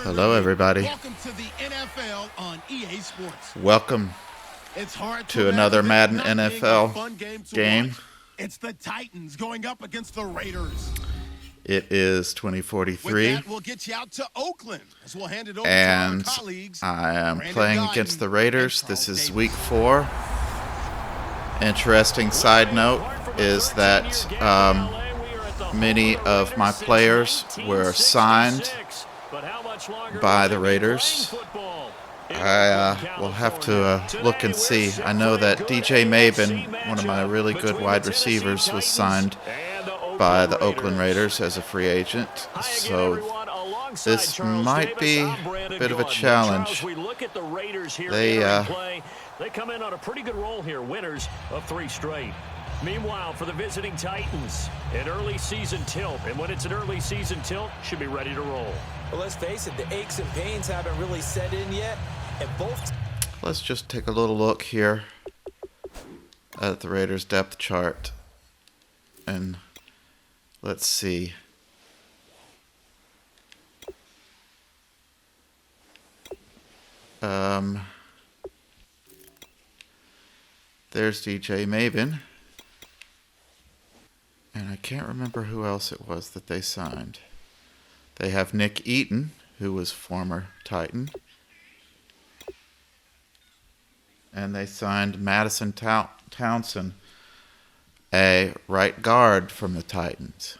Hello, everybody. Welcome to the NFL on EA Sports. Welcome to another Madden NFL game. It's the Titans going up against the Raiders. It is 2043. With that, we'll get you out to Oakland as we'll hand it over and to our colleagues. I am playing against the Raiders. This is week 4. Interesting side note is that many of my players were signed by the Raiders. I will have to look and see. I know that DJ Mabin, one of my really good wide receivers, was signed by the Oakland Raiders as a free agent. So this might be a bit of a challenge. They come in on a pretty good roll here, winners of 3 straight. Meanwhile, for the visiting Titans, an early season tilt. And when it's an early season tilt, should be ready to roll. Well, let's face it, the aches and pains haven't really set in yet. And both. Let's just take a little look here at the Raiders depth chart. And let's see. There's DJ Mabin. And I can't remember who else it was that they signed. They have Nick Eaton, who was former Titan. And they signed Madison Townsend, a right guard from the Titans.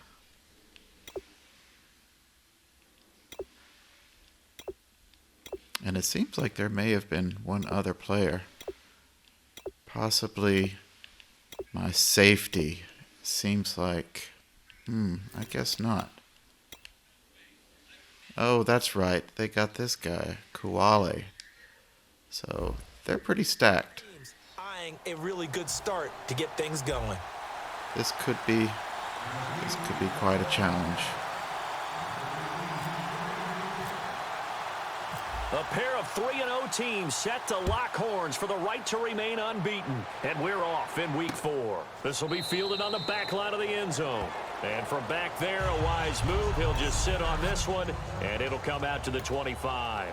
And it seems like there may have been one other player. Possibly my safety. Seems like, I guess not. Oh, that's right. They got this guy, Kuwale. So they're pretty stacked. Eyeing a really good start to get things going. This could be quite a challenge. A pair of 3-0 teams set to lock horns for the right to remain unbeaten. And we're off in week 4. This will be fielded on the back line of the end zone. And from back there, a wise move. He'll just sit on this one, and it'll come out to the 25.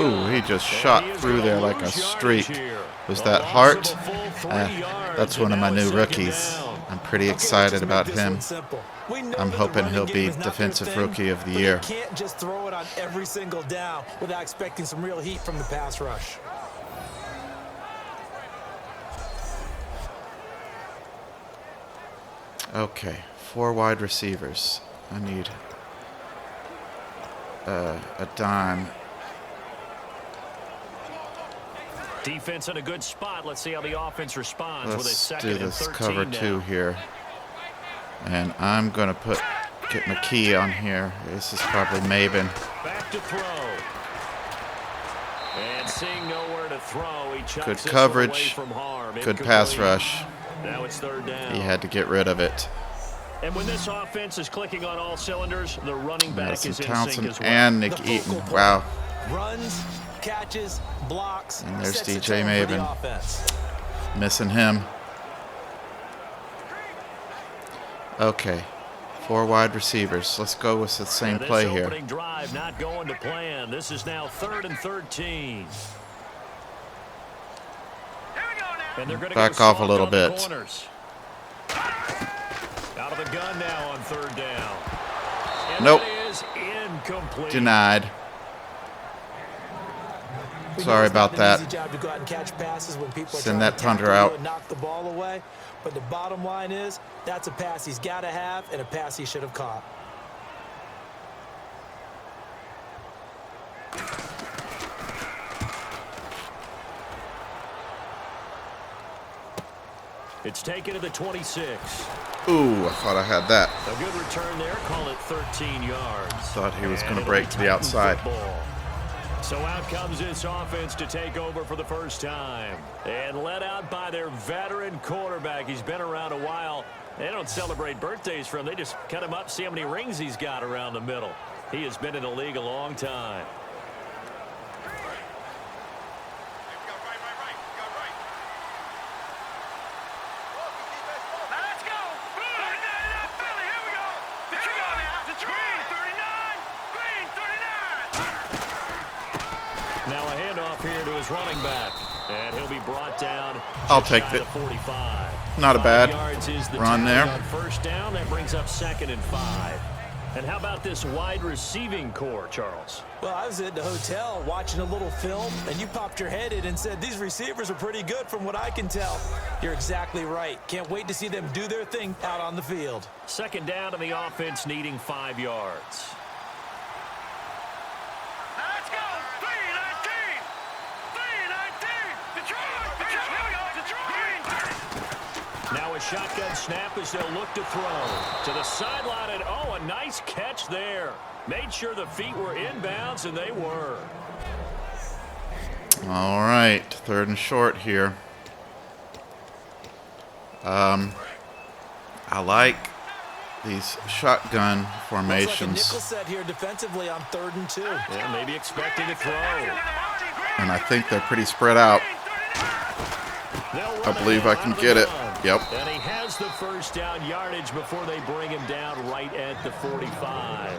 Ooh, he just shot through there like a streak. Was that Hart? That's one of my new rookies. I'm pretty excited about him. I'm hoping he'll be Defensive Rookie of the Year. Can't just throw it on every single down without expecting some real heat from the pass rush. Okay, 4 wide receivers. I need a dime. Defense in a good spot. Let's see how the offense responds with a second and 13 Let's do this cover now. 2 here. And I'm going to get McKee on here. This is probably Mabin. Back to throw. And seeing nowhere to throw, he chucks Good this coverage. one away from harm. Good pass Incomplete. rush. Now it's 3rd down. He had to get rid of it. And when this offense is clicking on all cylinders, the running back Madison is in Townsend sync as well. and Nick Eaton. Wow. Runs, catches, blocks. And there's sets the DJ tone for the Mabin. offense. Missing him. Okay. 4 wide receivers. Let's go with the same play this here. opening drive not going to plan. This is now 3rd and 13. And they're going to Back off a little bit. Out of the gun now on 3rd down. And Nope. that is incomplete. Denied. Sorry about that. Easy job to go out and catch passes when people are Send trying that to punter tackle you out. and knock the ball away. But the bottom line is that's a pass he's got to have and a pass he should have caught. It's taken to the 26. Ooh, I thought I had that. A good return there. Call it 13 yards. Thought he was going to break to the outside. Football. So out comes this offense to take over for the first time. And led out by their veteran quarterback. He's been around a while. They don't celebrate birthdays for him. They just cut him up, see how many rings he's got around the middle. He has been in the league a long time. Now a handoff here to his running back. And he'll be brought down. I'll take it. 45. Not a bad run there. On first down, that brings up 2nd and 5. And how about this wide receiving core, Charles? Well, I was at the hotel watching a little film, and you popped your head in and said, these receivers are pretty good from what I can tell. You're exactly right. Can't wait to see them do their thing out on the field. 2nd down and the offense needing 5 yards. Let's go! 3-19! 3-19! Detroit! Now a shotgun snap as they'll look to throw. To the sideline, and oh, a nice catch there. Made sure the feet were inbounds, and they were. All right, 3rd and short here. I like these shotgun formations. Looks like a nickel set here defensively on 3rd and 2. Yeah, maybe expecting a throw. And I think they're pretty spread out. I believe I can get it. Yep. And he has the first down yardage before they bring him down right at the 45.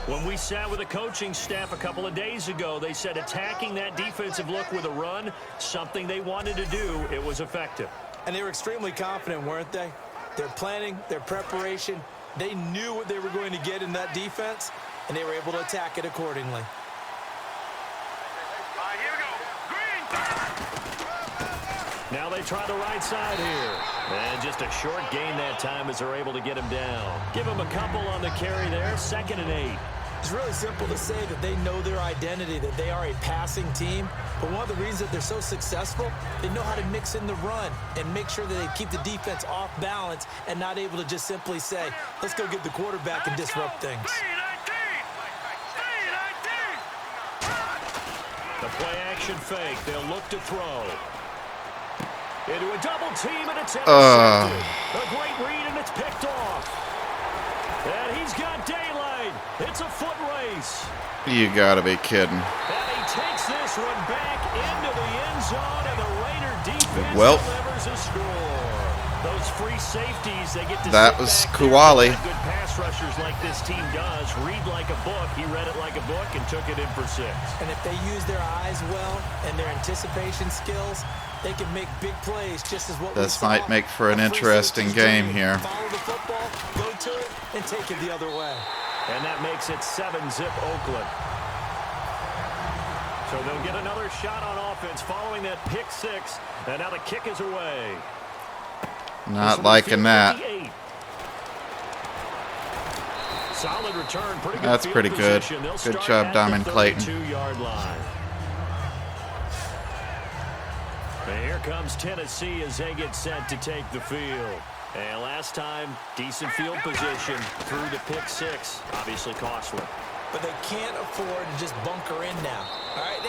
When we sat with the coaching staff a couple of days ago, they said attacking that defensive look with a run, something they wanted to do, it was effective. And they were extremely confident, weren't they? Their planning, their preparation, they knew what they were going to get in that defense, and they were able to attack it accordingly. Now they try the right side here. And just a short gain that time as they're able to get him down. Give him a couple on the carry there, 2nd and 8. It's really simple to say that they know their identity, that they are a passing team. But one of the reasons that they're so successful, they know how to mix in the run and make sure that they keep the defense off balance and not able to just simply say, let's go get the quarterback and disrupt things. The play action fake. They'll look to throw. Into a double team, and it's intercepted. A great read, and it's picked off. And he's got daylight. It's a foot race. You gotta be kidding. And he takes this one back into the end zone, and the Raider defense delivers a score. Those free safeties, they get to that was Kuwali. Good pass rushers like this team does. Read like a book. He read it like a book and took it in for 6. And if they use their eyes well and their anticipation skills, they can make big plays just as what this might make for an interesting game here. Follow the football, go to it, and take it the other way. And that makes it 7-zip Oakland. So they'll get another shot on offense following that pick 6. And now the kick is away. Not liking that. Solid return. Pretty good. That's pretty good. Good job, Diamond Clayton. 32-yard line. And here comes Tennessee as they get set to take the field. And last time, decent field position through the pick 6. Obviously costly. But they can't afford to just bunker in now. All right,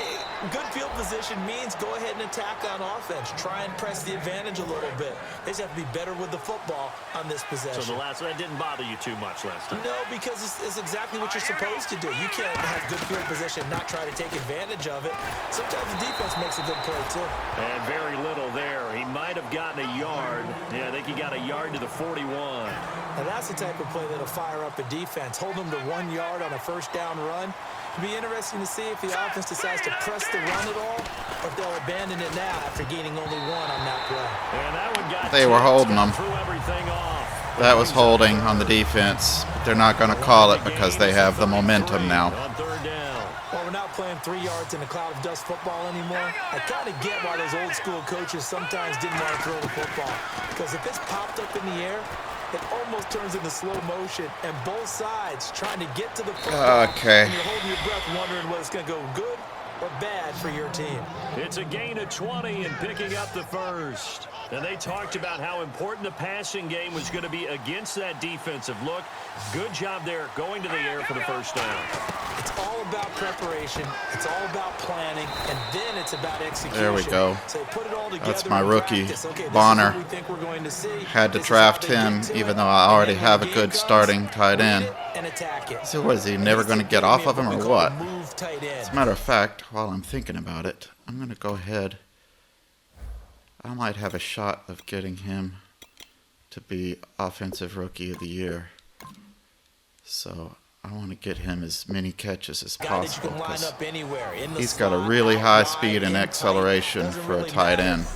good field position means go ahead and attack on offense. Try and press the advantage a little bit. They just have to be better with the football on this possession. So that didn't bother you too much last time? No, because it's exactly what you're supposed to do. You can't have good field position and not try to take advantage of it. Sometimes the defense makes a good play, too. And very little there. He might have gotten a yard. Yeah, I think he got a yard to the 41. Now that's the type of play that'll fire up a defense. Hold them to 1 yard on a first down run. It'll be interesting to see if the offense decides to press the run at all, or if they'll abandon it now after gaining only 1 on that play. And that one got they were holding them. Everything off. That was holding on the defense. But they're not going to call it because they have the momentum now. On 3rd down. Well, we're not playing 3 yards in a cloud of dust football anymore. I kind of get why those old school coaches sometimes didn't want to throw the football. Because if it's popped up in the air, it almost turns into slow motion, and both sides trying to get to the football. Okay. And you're holding your breath wondering whether it's going to go good or bad for your team. It's a gain of 20 and picking up the first. And they talked about how important the passing game was going to be against that defensive look. Good job there going to the air for the first down. It's all about preparation. It's all about planning. And then it's about execution. There we go. So put it all together. That's my rookie, okay, Bonner. we think we're going to see. Had to draft him, even though I already have a good starting tight end. And attack it. So what, is he never going to get off of him or what? Move tight end. As a matter of fact, while I'm thinking about it, I'm going to go ahead. I might have a shot of getting him to be Offensive Rookie of the Year. So I want to get him as many catches as possible because he's got a really high speed and acceleration for a tight end.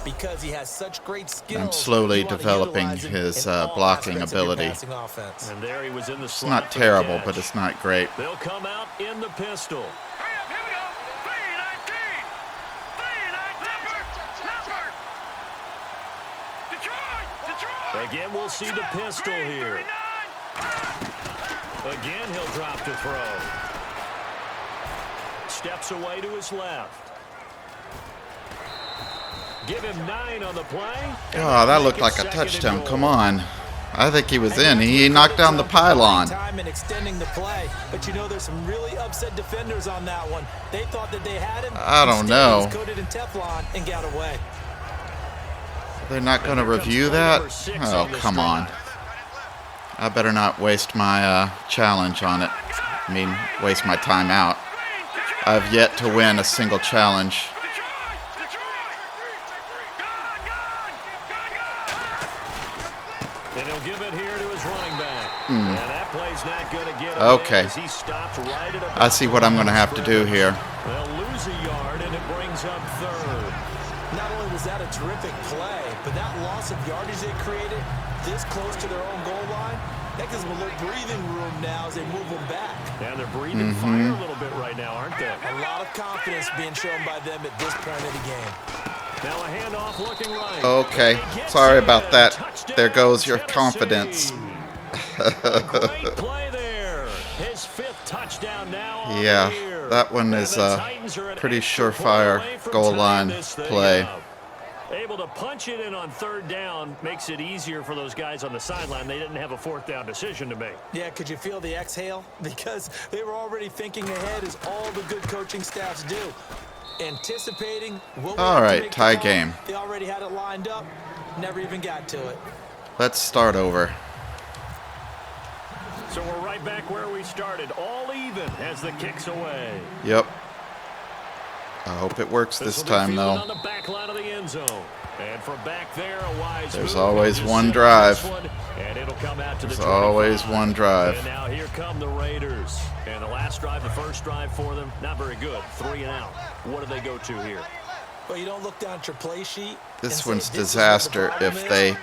I'm slowly developing his blocking ability. And there he was in the It's not terrible, but it's not great. They'll come out in the pistol. Here we go. 319. 319. Detroit. Again, we'll see the pistol here. Again, he'll drop to throw. Steps away to his left. Give him 9 on the play. Oh, that looked like a touchdown. Come on. I think he was in. He knocked down the pylon. Time and extending the play, but you know there's some really upset defenders on that one. They thought that they had him. I don't know. He was coated in Teflon and got away. They're not going to review that? Oh, come on. I better not waste my challenge on it. I mean, waste my time out. I've yet to win a single challenge. And he'll give it here to his running back. And that play's not going to get Okay. as he stopped right at about I see what I'm going to have to do here. They'll lose a yard, and it brings up third. Not only was that a terrific play, but that loss of yardage they created this close to their own goal line, that gives them a little breathing room now as they move them back. And they're breathing fire a little bit right now, aren't they? A lot of confidence being shown by them at this point of the game. Now a handoff looking right. Okay. Sorry about that. There goes your confidence. Great play there. His 5th touchdown now on the Yeah, year. that one is And the a Titans are an pretty extra point surefire away from goal tying line this thing play. up. Able to punch it in on 3rd down makes it easier for those guys on the sideline. They didn't have a 4th down decision to make. Yeah, could you feel the exhale? Because they were already thinking ahead as all the good coaching staffs do. Anticipating what All right, tie game. They already had it lined up, never even got to it. Let's start over. So we're right back where we started. All even as the kick's away. Yep. I hope it works this will be time, fielded though. on the back line of the end zone. And from back there, a wise There's move. always Just one set drive. this one, and it'll come out to There's the always 25. one drive. And now here come the Raiders. And the last drive, the first drive for them, not very good. 3 and out. What do they go to here? Well, you don't look down at your play sheet. This and say, one's "This is what the disaster problem if is." they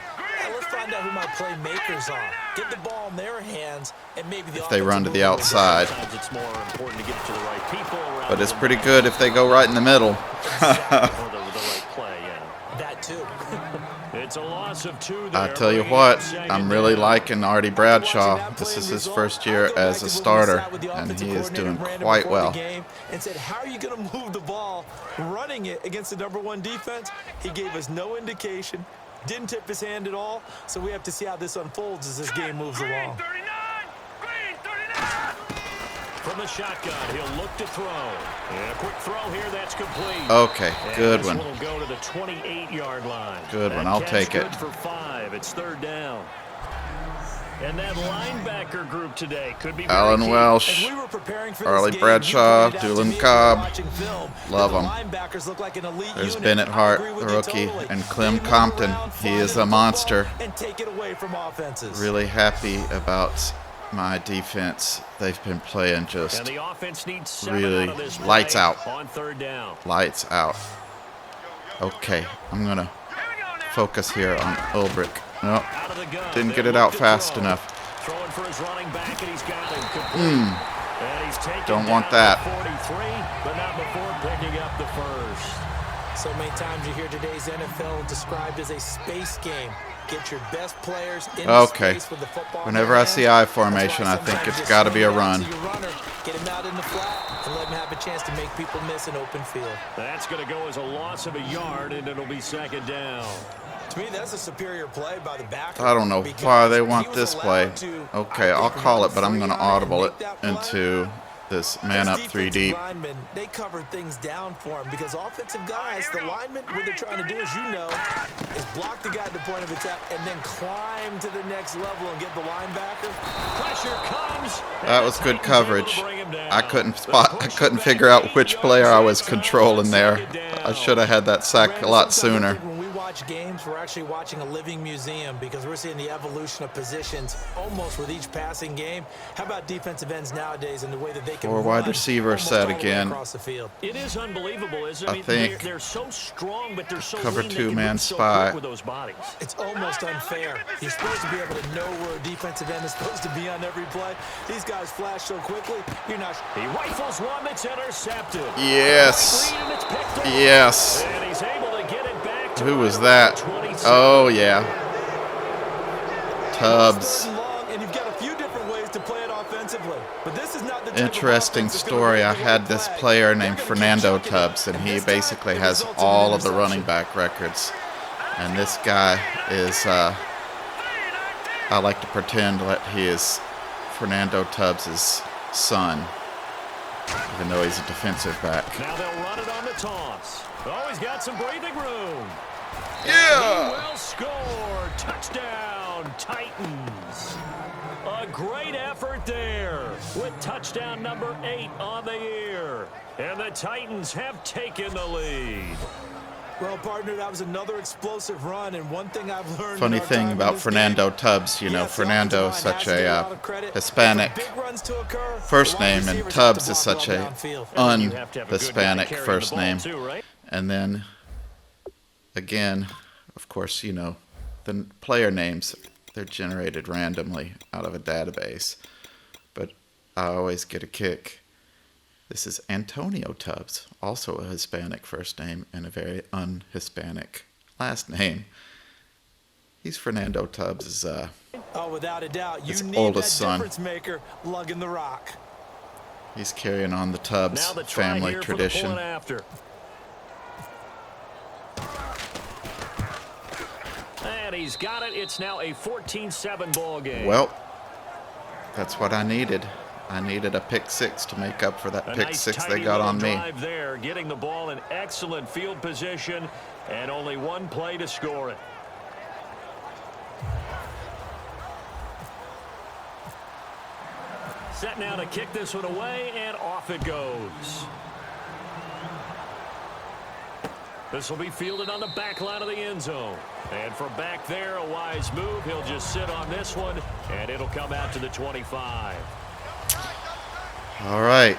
Let's find out who my playmakers are. Get the ball in their hands, and maybe if they run to the offensive outside. Sometimes it's more important to get it to the right people around But it's the pretty ball. good if they go right in the middle. Or the right play, yeah. that too. It's a loss of 2 there. I tell you bringing what, up 2nd I'm really down. liking Artie Bradshaw. This is his first year as a starter, and he is doing quite well. And said, how are you going to move the ball running it against the #1 defense? He gave us no indication, didn't tip his hand at all, so we have to see how this unfolds as this game moves along. Green 39. From the shotgun, he'll look to throw. And a quick throw here, that's complete. Okay, And good this one. will go to the 28-yard line. Good one, That I'll catch take it. good for 5. It's 3rd down. And that linebacker group today could be very Alan key. Welsh, As we were preparing for this Arlie game, Bradshaw, you pointed out to Doolin me Cobb. watching film Love that the 'em. linebackers look like an elite There's unit. Bennett I Hart, agree with the you rookie, totally. and Clem They move Compton. around, He find is the a ball, monster. and take it away from offenses. Really happy about my defense. They've been playing And just the offense needs 7 really out of this lights play out. on 3rd down. Lights out. Okay, I'm going to focus here on Ulbrich. Nope, Out of the gun. didn't get They'll it out look to fast throw. enough. Throwing for his running back, and he's got him complete. And he's taken Don't down want at that. 43, but not before picking up the first. So many times you hear today's NFL described as a space game. Get your best players in Okay. space with the football. Whenever I see I formation, I think it's got to be a run. Get him out in the flat and let him have a chance to make people miss an open field. That's going to go as a loss of a yard, and it'll be second down. To me, that's a superior play by the backer. I don't know why they want this play. Okay, I'll call it, but I'm going to audible it into this man up 3 deep. Linemen, they cover things down for him because offensive guys, the linemen, what they're trying to do, as you know, is block the guy at the point of attack and then climb to the next level and get the linebacker. Pressure comes. That was good coverage. I couldn't figure out which player I was controlling there. I should have had that sack a lot sooner. When we watch games, we're actually watching a living museum because we're seeing the evolution of positions almost with each passing game. How about defensive ends nowadays and the way that they can 4 wide receiver set again. across the field? It is unbelievable, isn't it? I think they're so strong, but they're so cover lean, they 2 can man move so spy. quick with those bodies. It's almost unfair. You're supposed to be able to know where a defensive end is supposed to be on every play. These guys flash so quickly, you're not. He rifles one that's intercepted. Yes. And it's picked off. Yes. And he's able to get it back to Who was that? 27. Oh, yeah. Tubbs. And you've got a few different ways to play it offensively. But this is not the type of Interesting offense that's gonna story. make I you had look this flag. player named They're gonna Fernando keep checking it. Tubbs, and he this time, basically it has results in all an of the running interception. back records. And this guy is, I like to pretend that he is Fernando Tubbs' son, even though he's a defensive back. Now they'll run it on the toss. Oh, he's got some breathing room. Yeah! Well scored. Touchdown, Titans. A great effort there with touchdown number 8 on the year. And the Titans have taken the lead. Well, partner, that was another explosive run, and one thing I've learned. Funny in our thing time in about this Fernando game, Tubbs, you know, yes, the Fernando is offensive line such has to get a a lot of credit, Hispanic but for big runs to occur, first the wide name, and receivers Tubbs have is to block such well a downfield. You have to have a good guy un-Hispanic carrying first the ball name. too, right? And then, again, of course, you know, the player names, they're generated randomly out of a database. But I always get a kick. This is Antonio Tubbs, also a Hispanic first name and a very un-Hispanic last name. He's Fernando Tubbs' Oh, without a doubt, you his need oldest that son. difference maker lugging the rock. He's carrying on the Tubbs Now the try family here tradition. For the point after. And he's got it. It's now a 14-7 ball game. Well, that's what I needed. I needed a pick 6 to make up for that A pick nice 6 tidy they got little on me. drive there, getting the ball in excellent field position, and only one play to score it. Set now to kick this one away, and off it goes. This will be fielded on the back line of the end zone. And from back there, a wise move. He'll just sit on this one, and it'll come out to the 25. All right.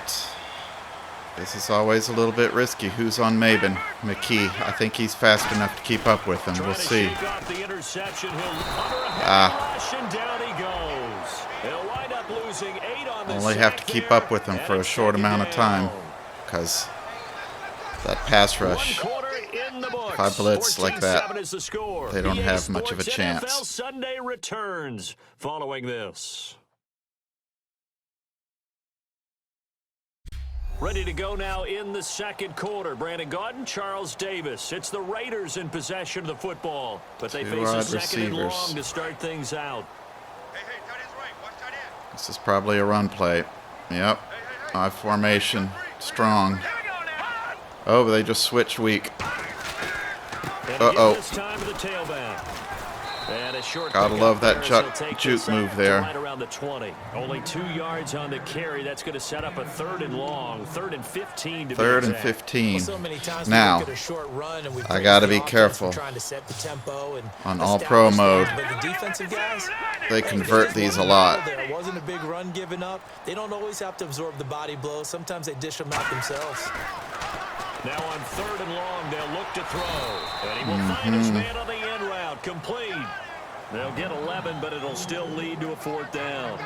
This is always a little bit risky. Who's on Mabin? McKee. I think he's fast enough to keep up with him. We'll see. Shake off the interception. He'll under a head rush, and down he goes. He'll wind up losing 8 on the Only sack have to keep there, up with him and for a it's short second amount of time, down. because that pass rush, One quarter in the books. if I blitz like that, 14-7 is the score. they don't EA have much of a Sports chance. NFL Sunday returns following this. Ready to go now in the second quarter. Brandon Gaudin, Charles Davis. It's the Raiders in possession of the football, but they 2 face a wide second and receivers. long to start things out. This is probably a run play. Yep. I formation. Strong. Oh, they just switched weak. And Uh-oh. this time to the tailback. And a short Gotta pickup love that there, so take juke this up move to there. Right around the 20. Only 2 yards on the carry. That's going to set up a 3rd and long. 3rd and 15 to be 3rd and exact. 15. So many times we Now, look at a short run and we I praise gotta the be offense for careful. trying to set the tempo and On all pro establish mode, things, but the defensive guys, they convert just these a wasn't lot. There wasn't a big run given up. They don't always have to absorb the body blows. Sometimes they dish them out themselves. Now on 3rd and long, they'll look to throw. And he will find his man on the end route. Complete. They'll get 11, but it'll still lead to a 4th down.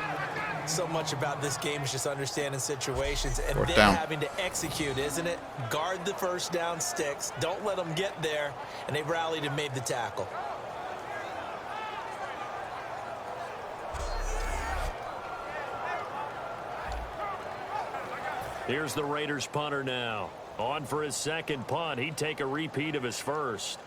So much about this game is just understanding situations and 4th then down. having to execute, isn't it? Guard the first down sticks. Don't let them get there. And they rallied and made the tackle. Here's the Raiders punter now. On for his second punt. He'd take a repeat of his first.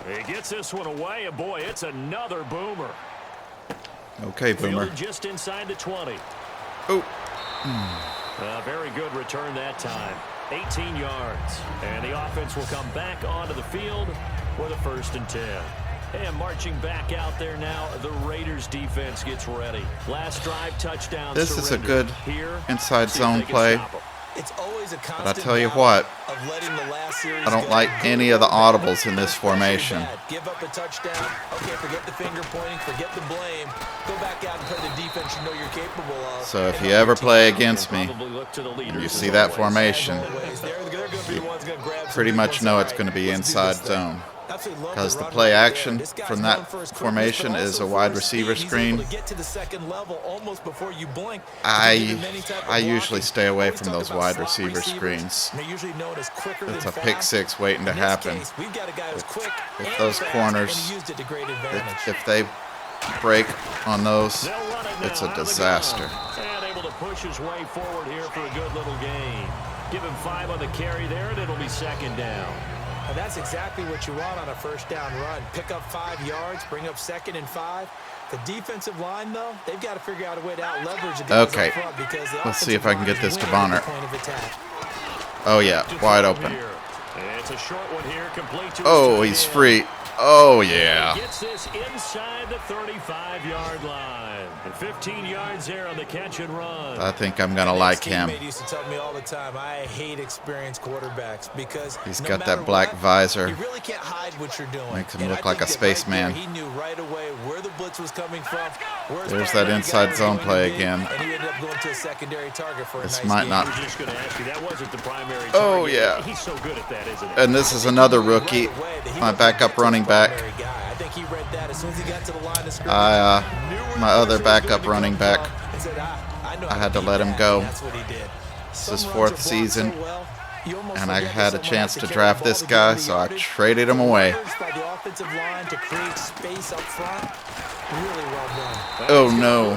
He gets this one away, and boy, it's another boomer. Okay, Boomer. Fielded just inside the 20. Oh. A very good return that time. 18 yards. And the offense will come back onto the field with a 1st and 10. And marching back out there now, the Raiders defense gets ready. Last drive, touchdown. This is a good here, inside zone play. It's always a But I tell you what, I don't like any of the audibles in this formation. Give up a touchdown. Okay, forget the finger pointing, forget the blame. Go back out and play the defense you know you're capable of. So if you ever play against me and you see that formation, you pretty much know it's going to be inside zone. Because the play action from that formation is a wide receiver screen. I usually stay away from those wide receiver screens. It's a pick six waiting to happen. If those corners, if they break on those, it's a disaster. And able to push his way forward here for a good little gain. Give him 5 on the carry there, and it'll be 2nd down. And that's exactly what you want on a 1st down run. Pick up 5 yards, bring up 2nd and 5. The defensive line, though, they've got to figure out a way to out-leverage the guys up front because the let's see if I can get this to win Bonner. point of attack. Oh, yeah, wide open. It's a short one here, complete to Oh, he's free. Oh, yeah. Gets this inside the 35-yard line. And 15 yards there on the catch and run. I think I'm going to like him. Teammate used to tell me all the time, I hate experienced quarterbacks because He's no got matter that black what, visor. you really can't hide what you're doing. Makes him And look I like a think that right spaceman. there, he knew right away where the blitz was coming from. There's that inside zone play again. And he ended up going to a secondary target for This a nice might gain. not. I was just going to ask you, that wasn't the primary target. Oh, yeah. He's so good at that, isn't he? And this is another rookie, my backup running back. I think he read that as soon as he got to the line of scrimmage. My other backup running back, I had to let him go. That's what he did. It's his 4th season, and I had a chance to draft this guy, so I traded him away. Oh, no.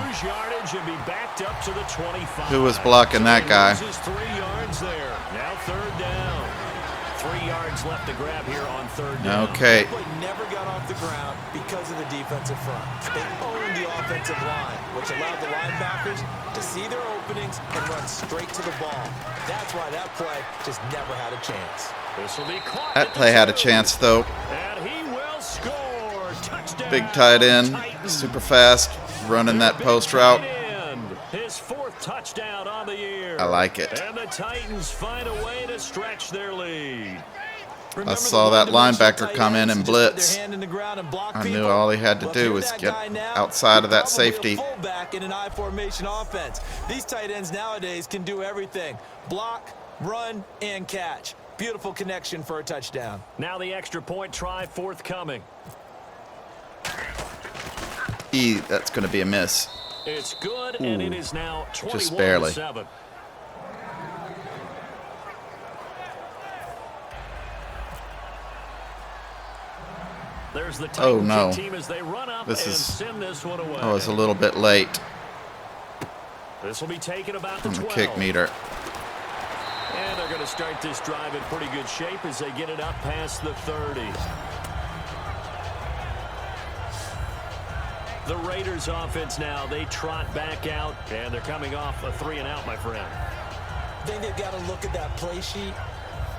Who was blocking that guy? 3 yards there. Now 3rd down. 3 yards left to grab here on 3rd down. Okay. Never got off the ground because of the defensive front. They owned the offensive line, which allowed the linebackers to see their openings and run straight to the ball. That's why that play just never had a chance. This will be caught. That play had a chance, though. And he will score. Touchdown. Big tight end, super fast, running that post route. His 4th touchdown on the year. I like it. And the Titans find a way to stretch their lead. I saw that linebacker come in and blitz. I knew all he had to do was get outside of that safety. In an I formation offense. These tight ends nowadays can do everything. Block, run, and catch. Beautiful connection for a touchdown. Now the extra point try forthcoming. That's going to be a miss. It's good, and it is now 21-7. Just barely. There's the Oh, no. team as they run up This and is. send this one away. I was a little bit late This will be taken about the on the 12. kick meter. And they're going to start this drive in pretty good shape as they get it up past the 30. The Raiders offense now, they trot back out, and they're coming off a 3-and-out, my friend. I think they've got to look at that play sheet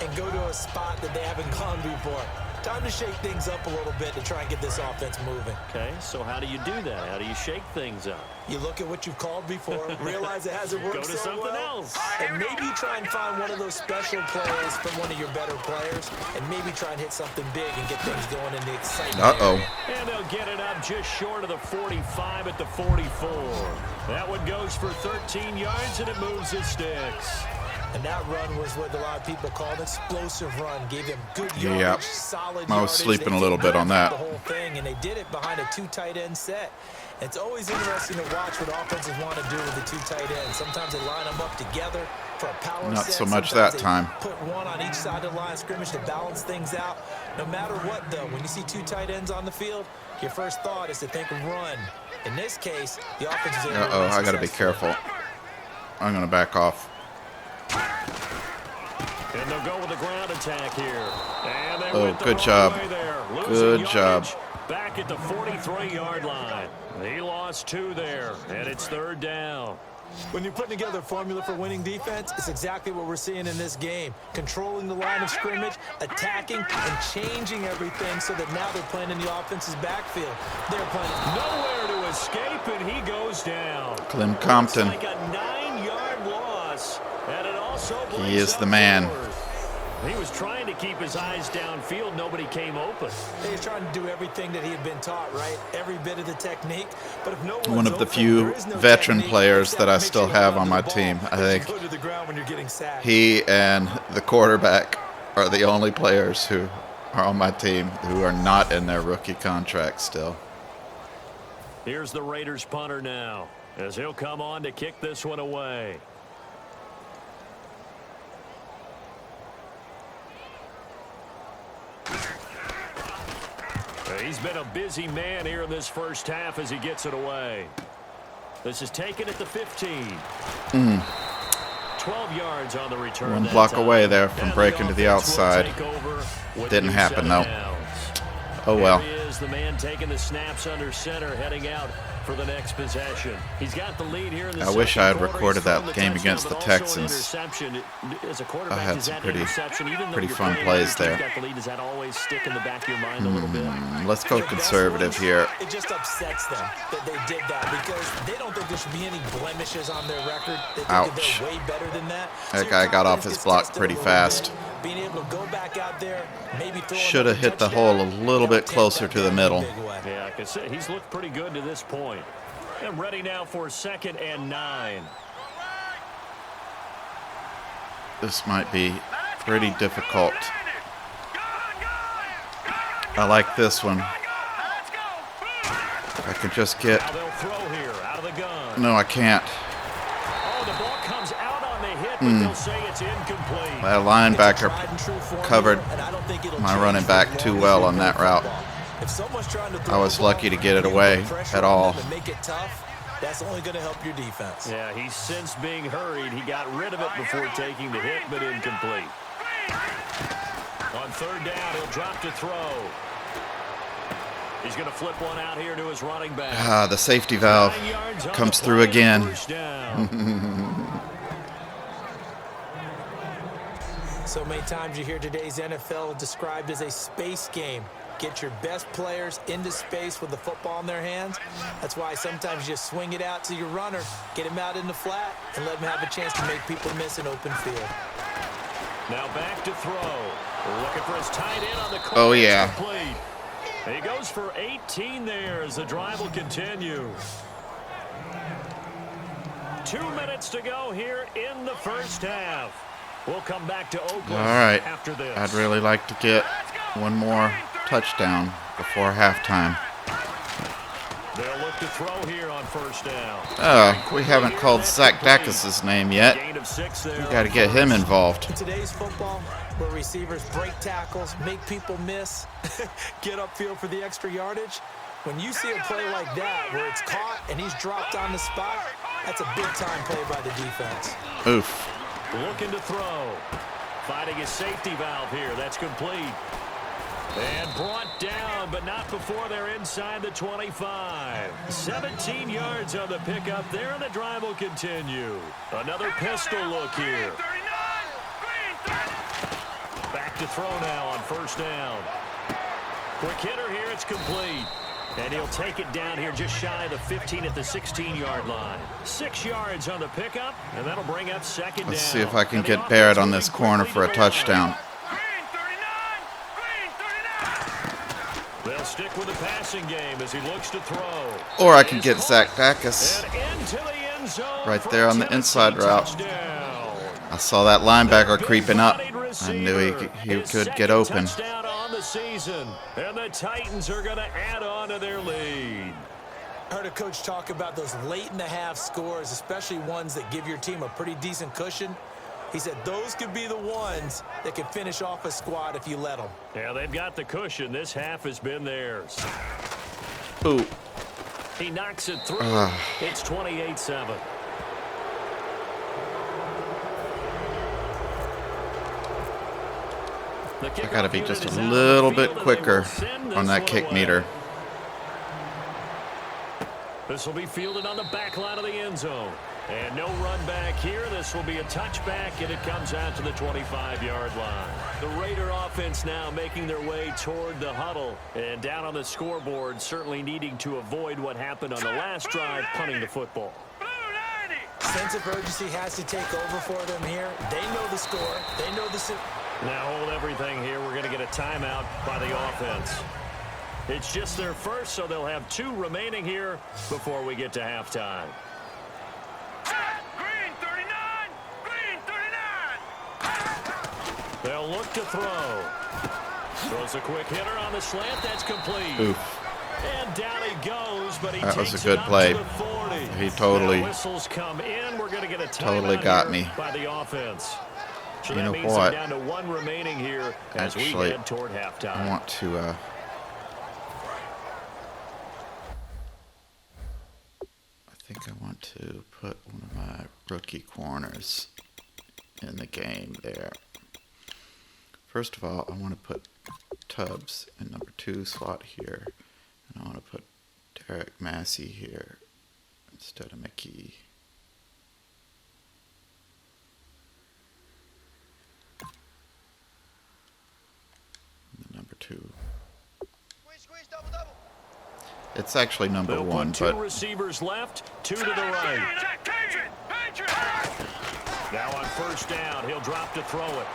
and go to a spot that they haven't gone before. Time to shake things up a little bit to try and get this offense moving. Okay, so how do you do that? How do you shake things up? You look at what you've called before, realize it hasn't worked Go to so something well, else. and maybe try and find one of those special plays from one of your better players, and maybe try and hit something big and get things going in the excitement. Uh-oh. And they'll get it up just short of the 45 at the 44. That one goes for 13 yards, and it moves his sticks. And that run was what a lot of people call an explosive run. Gave them good yardage, Yep. solid I was yardage. sleeping They a little came bit on back that. for the whole thing, and they did it behind a 2 tight end set. It's always interesting to watch what offenses want to do with the 2 tight ends. Sometimes they line them up together. For a power Not set, so much sometimes that they time. Put one on each side of the line of scrimmage to balance things out. No matter what, though, when you see two tight ends on the field, your first thought is to think run. In this case, the offense is able to run I got to be successfully. careful. I'm going to back off. And they'll go with the ground attack here. And they Oh, went the good wrong job. way there. Losing Good job. yardage back at the 43-yard line. He lost 2 there, and it's 3rd down. When you're putting together a formula for winning defense, it's exactly what we're seeing in this game. Controlling the line of scrimmage, attacking, and changing everything so that now they're playing in the offense's backfield. They're playing Nowhere to escape, and he goes down. Clem Compton. Looks like a 9-yard loss, and it also He brings is up the man. 4th. He was trying to keep his eyes downfield. Nobody came open. He was trying to do everything that he had been taught, right? Every bit of the technique. But if no One of the few veteran players that I still have on my team. I think he and the quarterback are the only players who are on my team who are not in their rookie contract still. Here's the Raiders punter now, as he'll come on to kick this one away. He's been a busy man here in this first half as he gets it away. This is taken at the 15. 12 yards on the return. One that block time. away there from And the breaking to the offense will outside. take over with Didn't new happen, set though. downs. Oh well. Here he is, the man taking the snaps under center, heading out for the next possession. He's got the lead here in the I wish I had second quarter. recorded He's that thrown the game touchdown, against the but also an Texans. interception. As a quarterback, I had is some that pretty interception, even though you're fun playing plays you've there. got the lead, does that always stick in the back of your mind a little bit? Let's go conservative here. It just upsets them that they did that because they don't think there should be any blemishes on their record. They think that Ouch. they're way better than that. That your guy got off confidence his gets block tested a pretty little fast. bit. Being able to go back out there, maybe throw Should have another hit the touchdown, hole a little bit take closer that to the down in a middle. big way. Yeah, I can say he's looked pretty good to this point. And ready now for 2nd and 9. This might be pretty difficult. I like this one. If I can just get... Now they'll throw here out of the gun. No, I can't. Oh, the ball comes out on the hit, but they'll say it's incomplete. That linebacker Tried and true formula, covered and I don't think it'll my change running for back as too long as well we on play that route. football. If someone's trying to I throw was the ball, lucky to get it you away put pressure at on all. them and make it tough, that's only going to help your defense. Yeah, he's since being hurried. He got rid of it before taking the hit, but incomplete. On 3rd down, he'll drop to throw. He's going to flip one out here to his running back. The safety valve 9 yards on comes the through play, again. first down. So many times you hear today's NFL described as a space game. Get your best players into space with the football in their hands. That's why sometimes you just swing it out to your runner, get him out in the flat, and let him have a chance to make people miss an open field. Now back to throw. Looking for his tight end on the corner. Oh, yeah. It's complete. He goes for 18 there as the drive will continue. 2 minutes to go here in the first half. We'll come back to Oakland All right. after this. I'd really like to get one more touchdown before halftime. They'll look to throw here on 1st down. We haven't called Zach Dacus' name yet. Gain of 6 there. We got to get him involved. In today's football, where receivers break tackles, make people miss, get upfield for the extra yardage, when you see a play like that where it's caught and he's dropped on the spot, that's a big-time play by the defense. Oof. Looking to throw. Finding his safety valve here. That's complete. And brought down, but not before they're inside the 25. 17 yards on the pickup there, and the drive will continue. Another pistol look here. Back to throw now on 1st down. Quick hitter here, it's complete. And he'll take it down here just shy of the 15 at the 16-yard line. 6 yards on the pickup, and that'll bring up 2nd down. Let's see if I can get Barrett on this corner for a touchdown. They'll stick with the passing game as he looks to throw. Or I can get Zach Dacus And into the end zone right for there on the Tennessee inside route. touchdown. I saw that linebacker creeping up. Big-bodied I knew he receiver. His could get second open. Touchdown on the season, and the Titans are going to add on to their lead. I heard a coach talk about those late-in-the-half scores, especially ones that give your team a pretty decent cushion. He said those could be the ones that could finish off a squad if you let them. Yeah, they've got the cushion. This half has been theirs. Ooh. He knocks it through. It's 28-7. I got to be just a little bit quicker on that kick meter. This will be fielded on the back line of the end zone. And no run back here. This will be a touchback, and it comes out to the 25-yard line. The Raider offense now making their way toward the huddle. And down on the scoreboard, certainly needing to avoid what happened on the last drive, punting the football. Sense of urgency has to take over for them here. They know the score. They know the... Now hold everything here. We're going to get a timeout by the offense. It's just their first, so they'll have 2 remaining here before we get to halftime. Green 39! Green 39! They'll look to throw. Throws a quick hitter on the slant. That's complete. Oof. And down he goes, but he That was takes a good it up play. to the 40. He totally, Now whistles come in. We're going to get a totally timeout got here me. by the offense. So You that know means what? they're down to 1 remaining here as we Actually, head toward halftime. I want to, I think I want to put one of my rookie corners in the game there. First of all, I want to put Tubbs in number 2 slot here. And I want to put Derek Massey here instead of McKee. Number 2. It's actually number They'll 1, put 2 but receivers left, 2 to the right. Now on first down, he'll drop to throw it.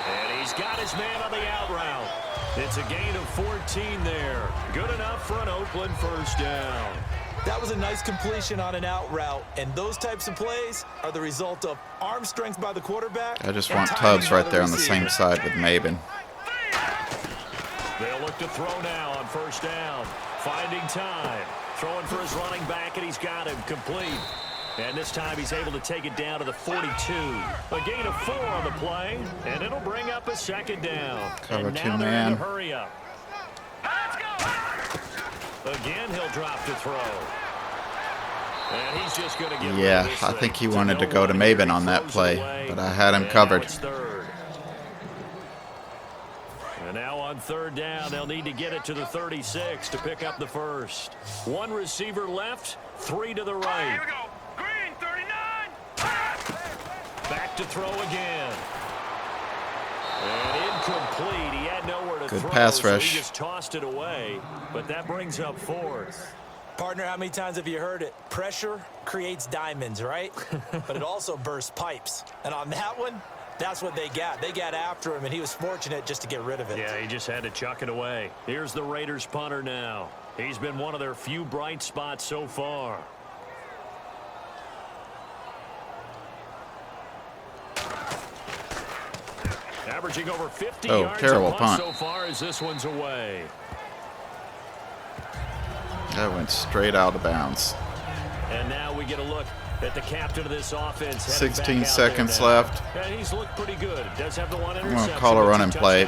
And he's got his man on the out route. It's a gain of 14 there. Good enough for an Oakland first down. That was a nice completion on an out route, and those types of plays are the result of arm strength by the quarterback. I just and want timing Tubbs by right there on the same receiver. side with Mabin. They'll look to throw now on first down. Finding time. Throwing for his running back, and he's got him complete. And this time he's able to take it down to the 42. A gain of 4 on the play, and it'll bring up a second down. Cover and 2 now they're in man. a hurry up. Again, he'll drop to throw. And he's just going to get Yeah, I think he wanted to go to Mabin on that play, but I had him covered. And now on third down, they'll need to get it to the 36 to pick up the first. 1 receiver left, 3 to the right. Here we go. Green 39! Back to throw again. And incomplete. He had nowhere to Good throw, pass so rush. he just tossed it away. But that brings up 4th. Partner, how many times have you heard it? Pressure creates diamonds, right? But it also bursts pipes. And on that one, that's what they got. They got after him, and he was fortunate just to get rid of it. Yeah, he just had to chuck it away. Here's the Raiders punter now. He's been one of their few bright spots so far. Averaging over 50 yards terrible a punt. so far as this one's away. That went straight out of bounds. And now we get a look at the captain of this offense. 16 seconds left. And he's looked pretty good. Does have the 1 I'm interception. going to call a run and play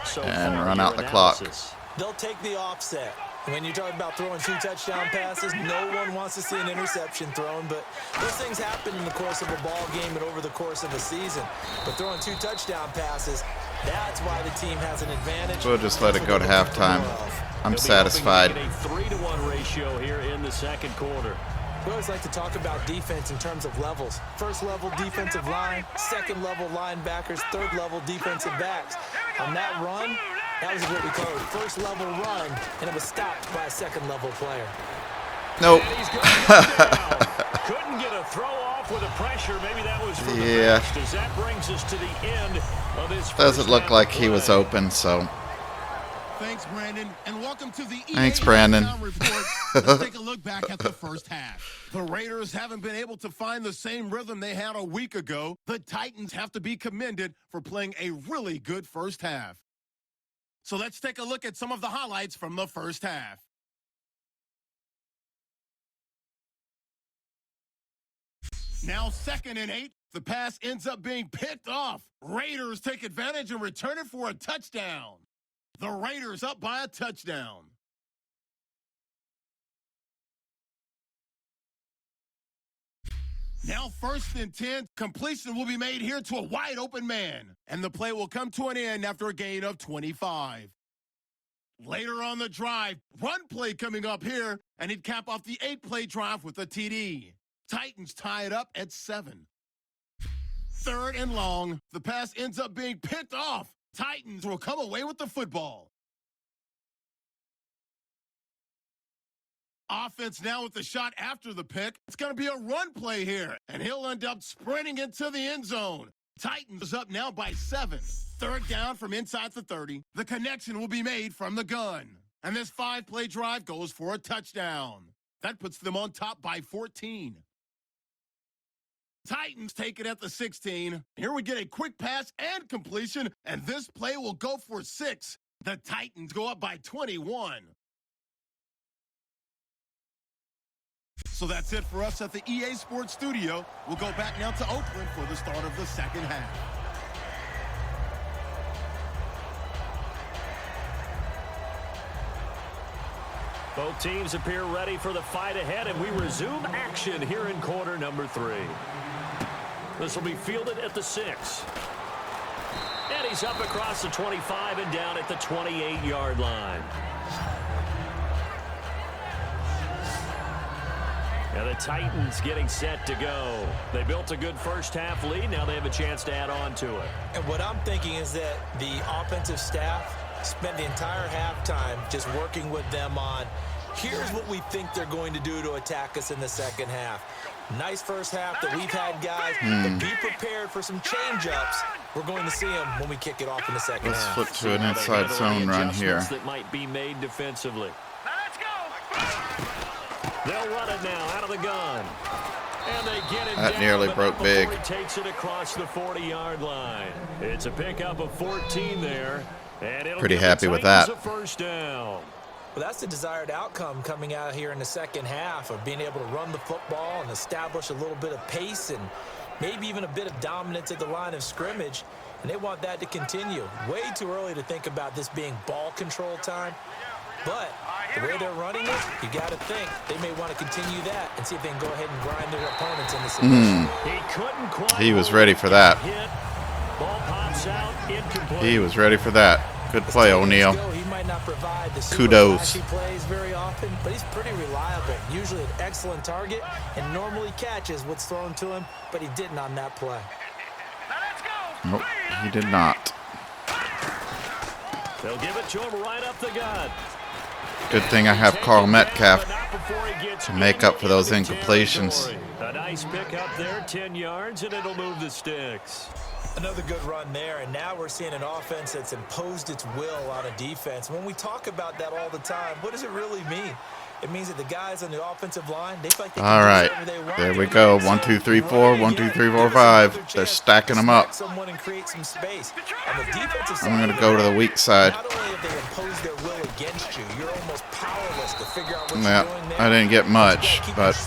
So and far, run your out the clock. analysis. They'll take the offset. When you're talking about throwing 2 touchdown passes, no one wants to see an interception thrown, but those things happen in the course of a ball game and over the course of a season. But throwing 2 touchdown passes, that's why the team has an advantage. We'll just let it go to halftime. I'm They'll be satisfied. hoping to get a 3-to-1 ratio here in the second quarter. We always like to talk about defense in terms of levels. First level defensive line, second level linebackers, third level defensive backs. On that run, that was what we call a first level run, and it was stopped by a second level player. Nope. And he's going down. Couldn't get a throw off with the pressure. Maybe that was for the Yeah. best, as that brings us to the end of this first Doesn't look half like of he was play. open, so Thanks, Brandon, and welcome to the Thanks, EA Brandon. Halftime Report. Let's take a look back at the first half. The Raiders haven't been able to find the same rhythm they had a week ago. The Titans have to be commended for playing a really good first half. So let's take a look at some of the highlights from the first half. Now 2nd and 8 The pass ends up being picked off. Raiders take advantage and return it for a touchdown. The Raiders up by a touchdown. Now 1st and 10, completion will be made here to a wide open man. And the play will come to an end after a gain of 25. Later on the drive, run play coming up here, and he'd cap off the 8-play drive with a TD. Titans tie it up at 7. 3rd and long, the pass ends up being picked off. Titans will come away with the football. Offense now with the shot after the pick. It's going to be a run play here, and he'll end up sprinting into the end zone. Titans is up now by 7. 3rd down from inside the 30. The connection will be made from the gun. And this 5-play drive goes for a touchdown. That puts them on top by 14. Titans take it at the 16. Here we get a quick pass and completion, and this play will go for 6. The Titans go up by 21. So that's it for us at the EA Sports Studio. We'll go back now to Oakland for the start of the second half. Both teams appear ready for the fight ahead, and we resume action here in quarter number 3. This will be fielded at the 6. And he's up across the 25 and down at the 28-yard line. And the Titans getting set to go. They built a good first half lead. Now they have a chance to add on to it. And what I'm thinking is that the offensive staff spent the entire halftime just working with them on, here's what we think they're going to do to attack us in the second half. Nice first half that we've had, guys, but be prepared for some change-ups. We're going to see them when we kick it off in the second half. Let's flip to an inside zone run here. That might be made defensively. They'll run it now out of the gun. And they get it that down, nearly broke big. He takes it across the 40-yard line. It's a pickup of 14 there. And it'll Pretty give the happy with Titans that. a first down. Well, that's the desired outcome coming out here in the second half of being able to run the football and establish a little bit of pace and maybe even a bit of dominance at the line of scrimmage. And they want that to continue. Way too early to think about this being ball control time. But the way they're running it, you got to think they may want to continue that and see if they can go ahead and grind their opponents in the submission. He was ready for that. Ball pops out, incomplete. He was ready for that. Good play, O'Neal. He might not provide the Kudos. He plays very often, but he's pretty reliable. Usually an excellent target and normally catches what's thrown to him, but he didn't on that play. Nope, he did not. They'll give it to him right up the gut. Good thing I have Carl Metcalf to make up for those incompletions. A nice pick up there, 10 yards, and it'll move the sticks. Another good run there, and now we're seeing an offense that's imposed its will on a defense. When we talk about that all the time, what does it really mean? It means that the guys on the offensive line, they feel like they all right, there we go. 1, 2, 3, 4. 1, 2, 3, 4, 5. They're stacking them up. I'm going to go to the weak side. Not only have they imposed their will against you, you're almost powerless to figure out what Yeah, you're doing there. I didn't get much, but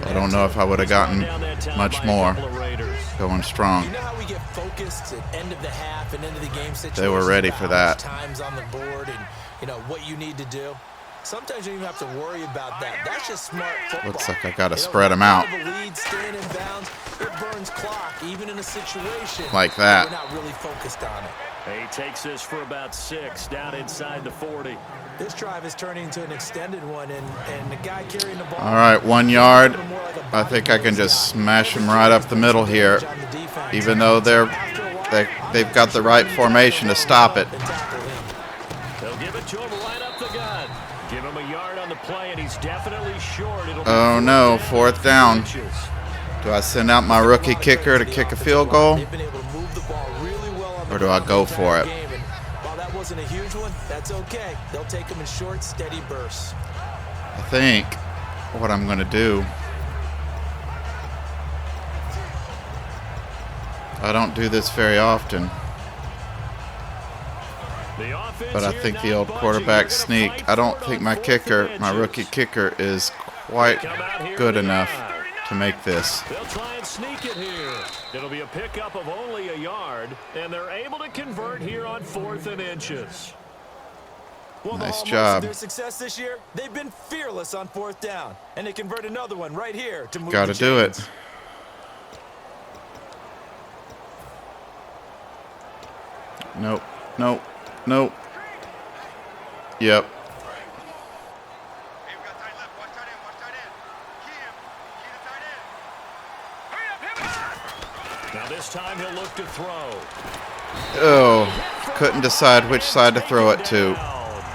I don't know if I would have gotten much more going strong. You know how we get focused at end of the half and into the game situation. They were ready for that. Times on the board and you know what you need to do. Sometimes you don't even have to worry about that. That's just smart football. Looks like I got to spread them out. Lead, staying in bounds, it burns clock, even in a situation like that. We're not really focused on it. He takes this for about 6 down inside the 40. This drive is turning into an extended one, and the guy carrying the ball. All right, 1 yard. I think I can just smash him right up the middle here, even though they've got the right formation to stop it. They'll give it to him right up the gut. Give him a yard on the play, and he's definitely short. Oh no, 4th down. Do I send out my rookie kicker to kick a field goal? Or do I go for it? While that wasn't a huge one, that's okay. They'll take them in short, steady bursts. I think what I'm going to do, I don't do this very often, but I think the old quarterback sneak, I don't think my rookie kicker is quite good enough to make this. They'll try and sneak it here. It'll be a pickup of only a yard, and they're able to convert here on 4th and inches. Well, Nice the hallmarks job. of their success this year, they've been fearless on 4th down, and they convert another one right here to move Got to the do chains. it. Nope. Nope. Nope. Yep. Hey, we got tight left. Watch tight end. Watch tight end. Key him. Key the tight end. Hurry up, him. Now this time he'll look to throw. Oh, couldn't decide which side to throw it to.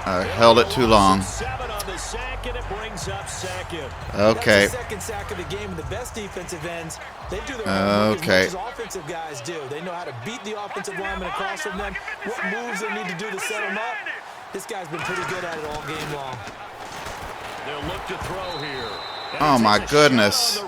I held it too long. 7 on the sack, and it brings up 2nd. Okay. That's the second sack of the game, and the best defensive ends, they do their homework Okay. as much as offensive guys do. They know how to beat the offensive lineman across from them, what moves they need to do to set them up. This guy's been pretty good at it all game long. They'll look to throw here. Oh my goodness.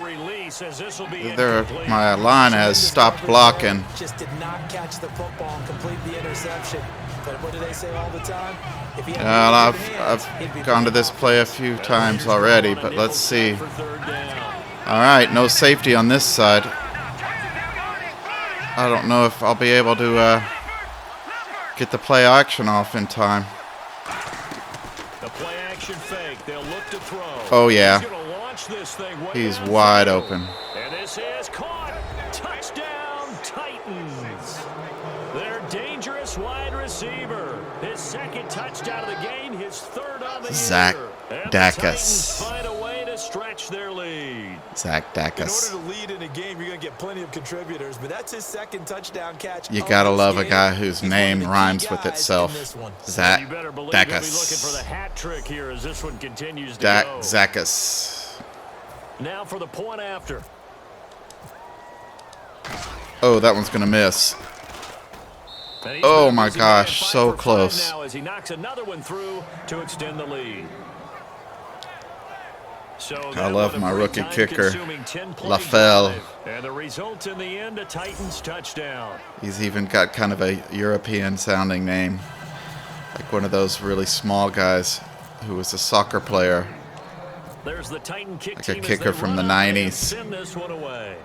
My line has stopped blocking. Just did not catch the football and complete the interception. But what do they say all the time? If he had Well, really good hands, he'd be I've gone to this play a few times already, but let's see. All right, no safety on this side. I don't know if I'll be able to get the play action off in time. The play action fake. They'll look to throw. Oh yeah, He's gonna launch this thing way he's downfield. wide open. And this is caught. Touchdown, Titans. Their dangerous wide receiver. His 2nd touchdown of the game, his 3rd on the Zach year. And Dacus. the Titans find a way to stretch their lead. Zach In Dacus. order to lead in a game, you're going to get plenty of contributors, but that's his 2nd touchdown catch. You of gotta this love a game. guy whose He's one of name the key rhymes with guys itself. in this one. Zach You better believe he'll be looking for Dacus. the hat trick here as this one continues to Dak go. Zackus. Now for the point after. Oh, that one's gonna miss. And he's Oh been my busy gosh, man, so 5 for 5 close. now as he knocks another one through to extend the lead. So I love my rookie kicker, LaFell. LaFell. And the result in the end, a Titans touchdown. He's even got kind of a European sounding name. Like one of those really small guys who was a soccer player. There's the Titan kick Like a team as kicker they from run the out and 90s. send this one away.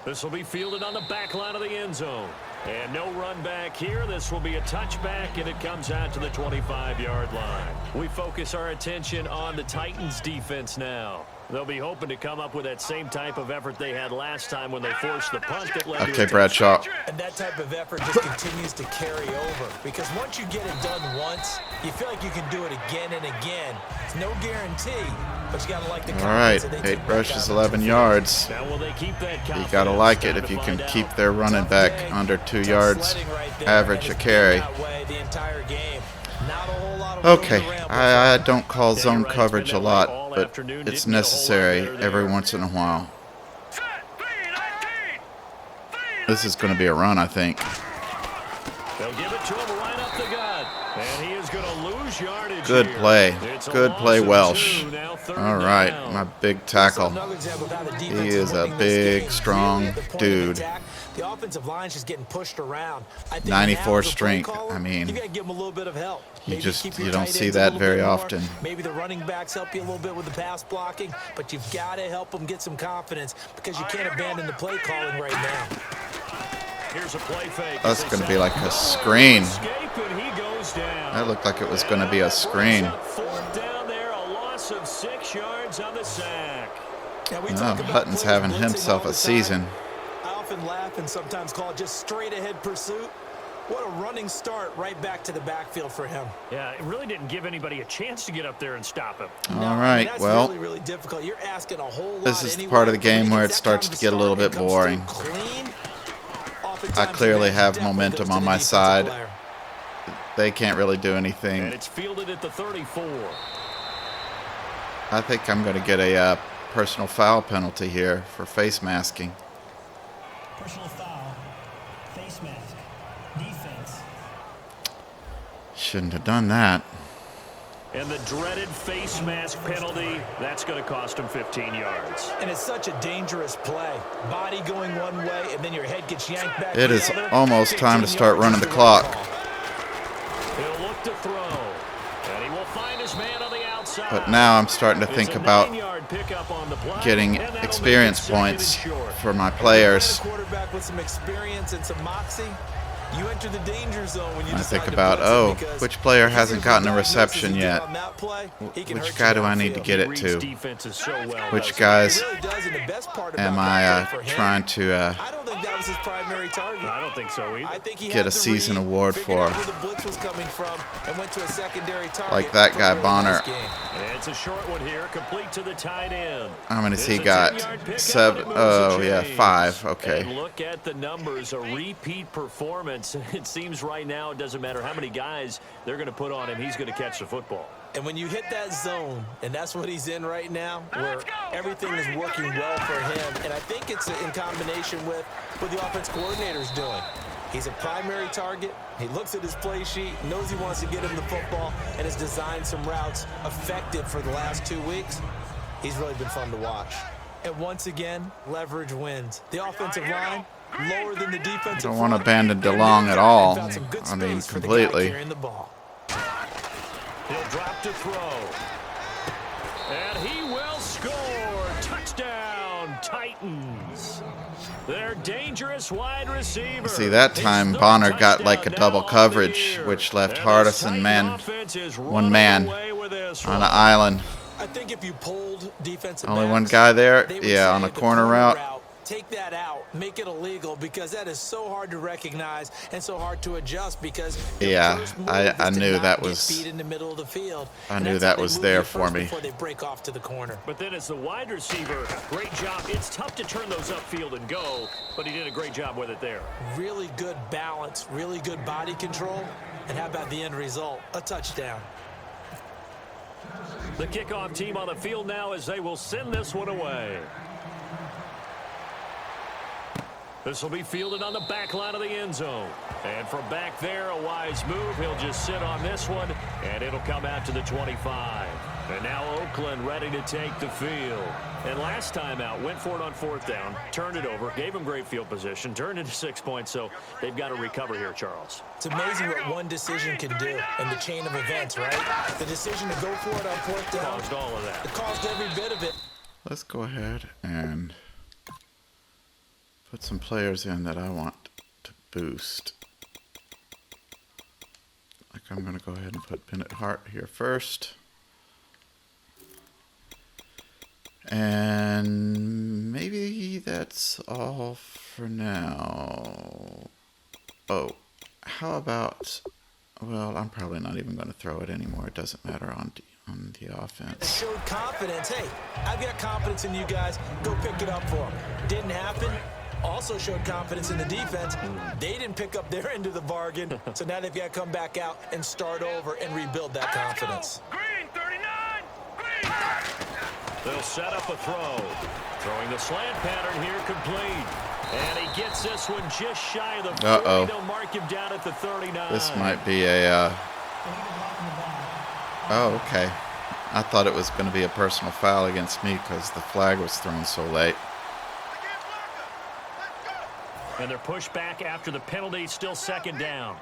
This will be fielded on the back line of the end zone. And no run back here. This will be a touchback, and it comes out to the 25-yard line. We focus our attention on the Titans' defense now. They'll be hoping to come up with that same type of effort they had last time when they forced the punt that led to Okay, a Bradshaw. And that type of effort just continues to carry over. Because once you get it done once, you feel like you can do it again and again. It's no guarantee, but you got to like the All right, confidence that they 8 take rushes, back out 11 onto the yards. Now, will they keep that You confidence? gotta like it Time if to you can find keep out. their running Tough back day, under 2 tough yards sledding right there, average and a it's carry. been that way the entire game. Not a whole lot of room Okay, to ramble I from. don't call Yeah, zone you're right. It's coverage been a that way lot, all but afternoon. it's Didn't get a whole lot necessary better every there. once in a while. Set. 3-19. This is going to be a run, I think. They'll give it to him right up the gut. And he is going to lose yardage Good here. play. It's a Good loss play, of Welsh. 2, now 3rd All right, down. my big So tackle. another example of how the defense He is a winning this big, game. strong Really at the point of dude. attack, the offensive line's just getting pushed around. I think 94 now as a play strength. caller, I mean, you got to give him a little bit of help. you Maybe just- keep your you don't tight see ends a that little very bit more. often. Maybe the running backs help you a little bit with the pass blocking, but you've got to help them get some confidence because you can't abandon the play calling right now. Here's a play fake. That's going to be like a screen. Escape, and he goes down. That looked like it was going to be a screen. 4th down there, a loss of 6 yards on the sack. Now, we Oh, talk about Hutton's players having blitzing himself all a the season. time. I often laugh and sometimes call it just straight ahead pursuit. What a running start right back to the backfield for him. Yeah, it really didn't give anybody a chance to get up there and stop him. All right, That's well, really, really difficult. You're asking a whole lot this is the anyway, part of the but when game he where it gets that starts time to get a little start bit and comes boring. through clean, I oftentimes clearly the have definitely momentum goes to on the my defensive side. player. They can't really do And anything. it's fielded at the 34. I think I'm going to get a personal foul penalty here for face masking. Personal foul, face mask, defense. Shouldn't have done that. And the dreaded face mask penalty, that's going to cost him 15 yards. And it's such a dangerous play. Body going one way, and then your head gets yanked back. It the is other. almost time to 15 start yards running is the right clock. call. He'll look to throw. And he will find his man on the outside. side. But now I'm starting to think It's a about 9-yard pickup on the play, getting and that'll make it experience 2nd points and short. for my Playing players. a quarterback with some experience and some moxie, you enter the danger zone when you I decide think to about, blitz it, oh, because which player if he hasn't gives gotten a the diagnosis reception he did yet? on that play, he can Which hurt guy you do I need to downfield. get it Reads to? defenses so well, Which doesn't he? guys He really does, and the best part am about I that play for him, trying to I don't think that was his primary target. I don't think so either. I think he get had a the season read, award figured out for? where the blitz was coming from, and went to a secondary target Like that for a guy, really Bonner. nice game. And it's a short one here, complete to the tight end. How many has he It's a got? 10-yard pickup, 7. and it moves Oh, the yeah, chains. 5. And Okay. look at the numbers, a repeat performance. It seems right now it doesn't matter how many guys they're going to put on him, he's going to catch the football. And when you hit that zone, and that's what he's in right now, where everything is working well for him, and I think it's in combination with what the offense coordinator's doing. He's a primary target. He looks at his play sheet, knows he wants to get him the football, and has designed some routes effective for the last 2 weeks. He's really been fun to watch. And once again, leverage wins. The offensive line, lower than the defensive I don't want to front. abandon DeLong at all. Found some good I mean, space for the guy completely. carrying the ball. He'll drop to throw. And he will score. Touchdown, Titans. Their dangerous wide receiver. See, that time Bonner got like a double coverage, which left Hardison one man on an island. I think if you pulled defensive Only backs, one guy there? they would Yeah, say on a the corner route. Take that out, make it illegal, because that is so hard to recognize and so hard to adjust, because your Yeah, first move I is to knew not that get was- beat in the middle of the field. I And knew that's that how they was move there you for first me. before they break off to the corner. But then as the wide receiver, great job. It's tough to turn those upfield and go, but he did a great job with it there. Really good balance, really good body control, and how about the end result? A touchdown. The kickoff team on the field now as they will send this one away. This will be fielded on the back line of the end zone. And from back there, a wise move. He'll just sit on this one, and it'll come out to the 25. And now Oakland ready to take the field. And last time out, went for it on 4th down, turned it over, gave them great field position, turned into 6 points, so they've got to recover here, Charles. It's amazing what one decision can do in the chain of events, right? The decision to go for it on 4th down. Caused all of that. It caused every bit of it. Let's go ahead and put some players in that I want to boost. Like I'm going to go ahead and put Bennett Hart here first. And maybe that's all for now. Oh, how about, well, I'm probably not even going to throw it anymore. It doesn't matter on the offense. Showed confidence. Hey, I've got confidence in you guys. Go pick it up for them. Didn't happen. Also showed confidence in the defense. They didn't pick up their end of the bargain, so now they've got to come back out and start over and rebuild that confidence. Green, 39! Green! They'll set up a throw. Throwing the slant pattern here complete. And he gets this one just shy of the 40. Uh-oh. They'll mark him down at the 39. This might be a, oh, okay. I thought it was going to be a personal foul against me because the flag was thrown so late. And they're pushed back after the penalty, still 2nd down.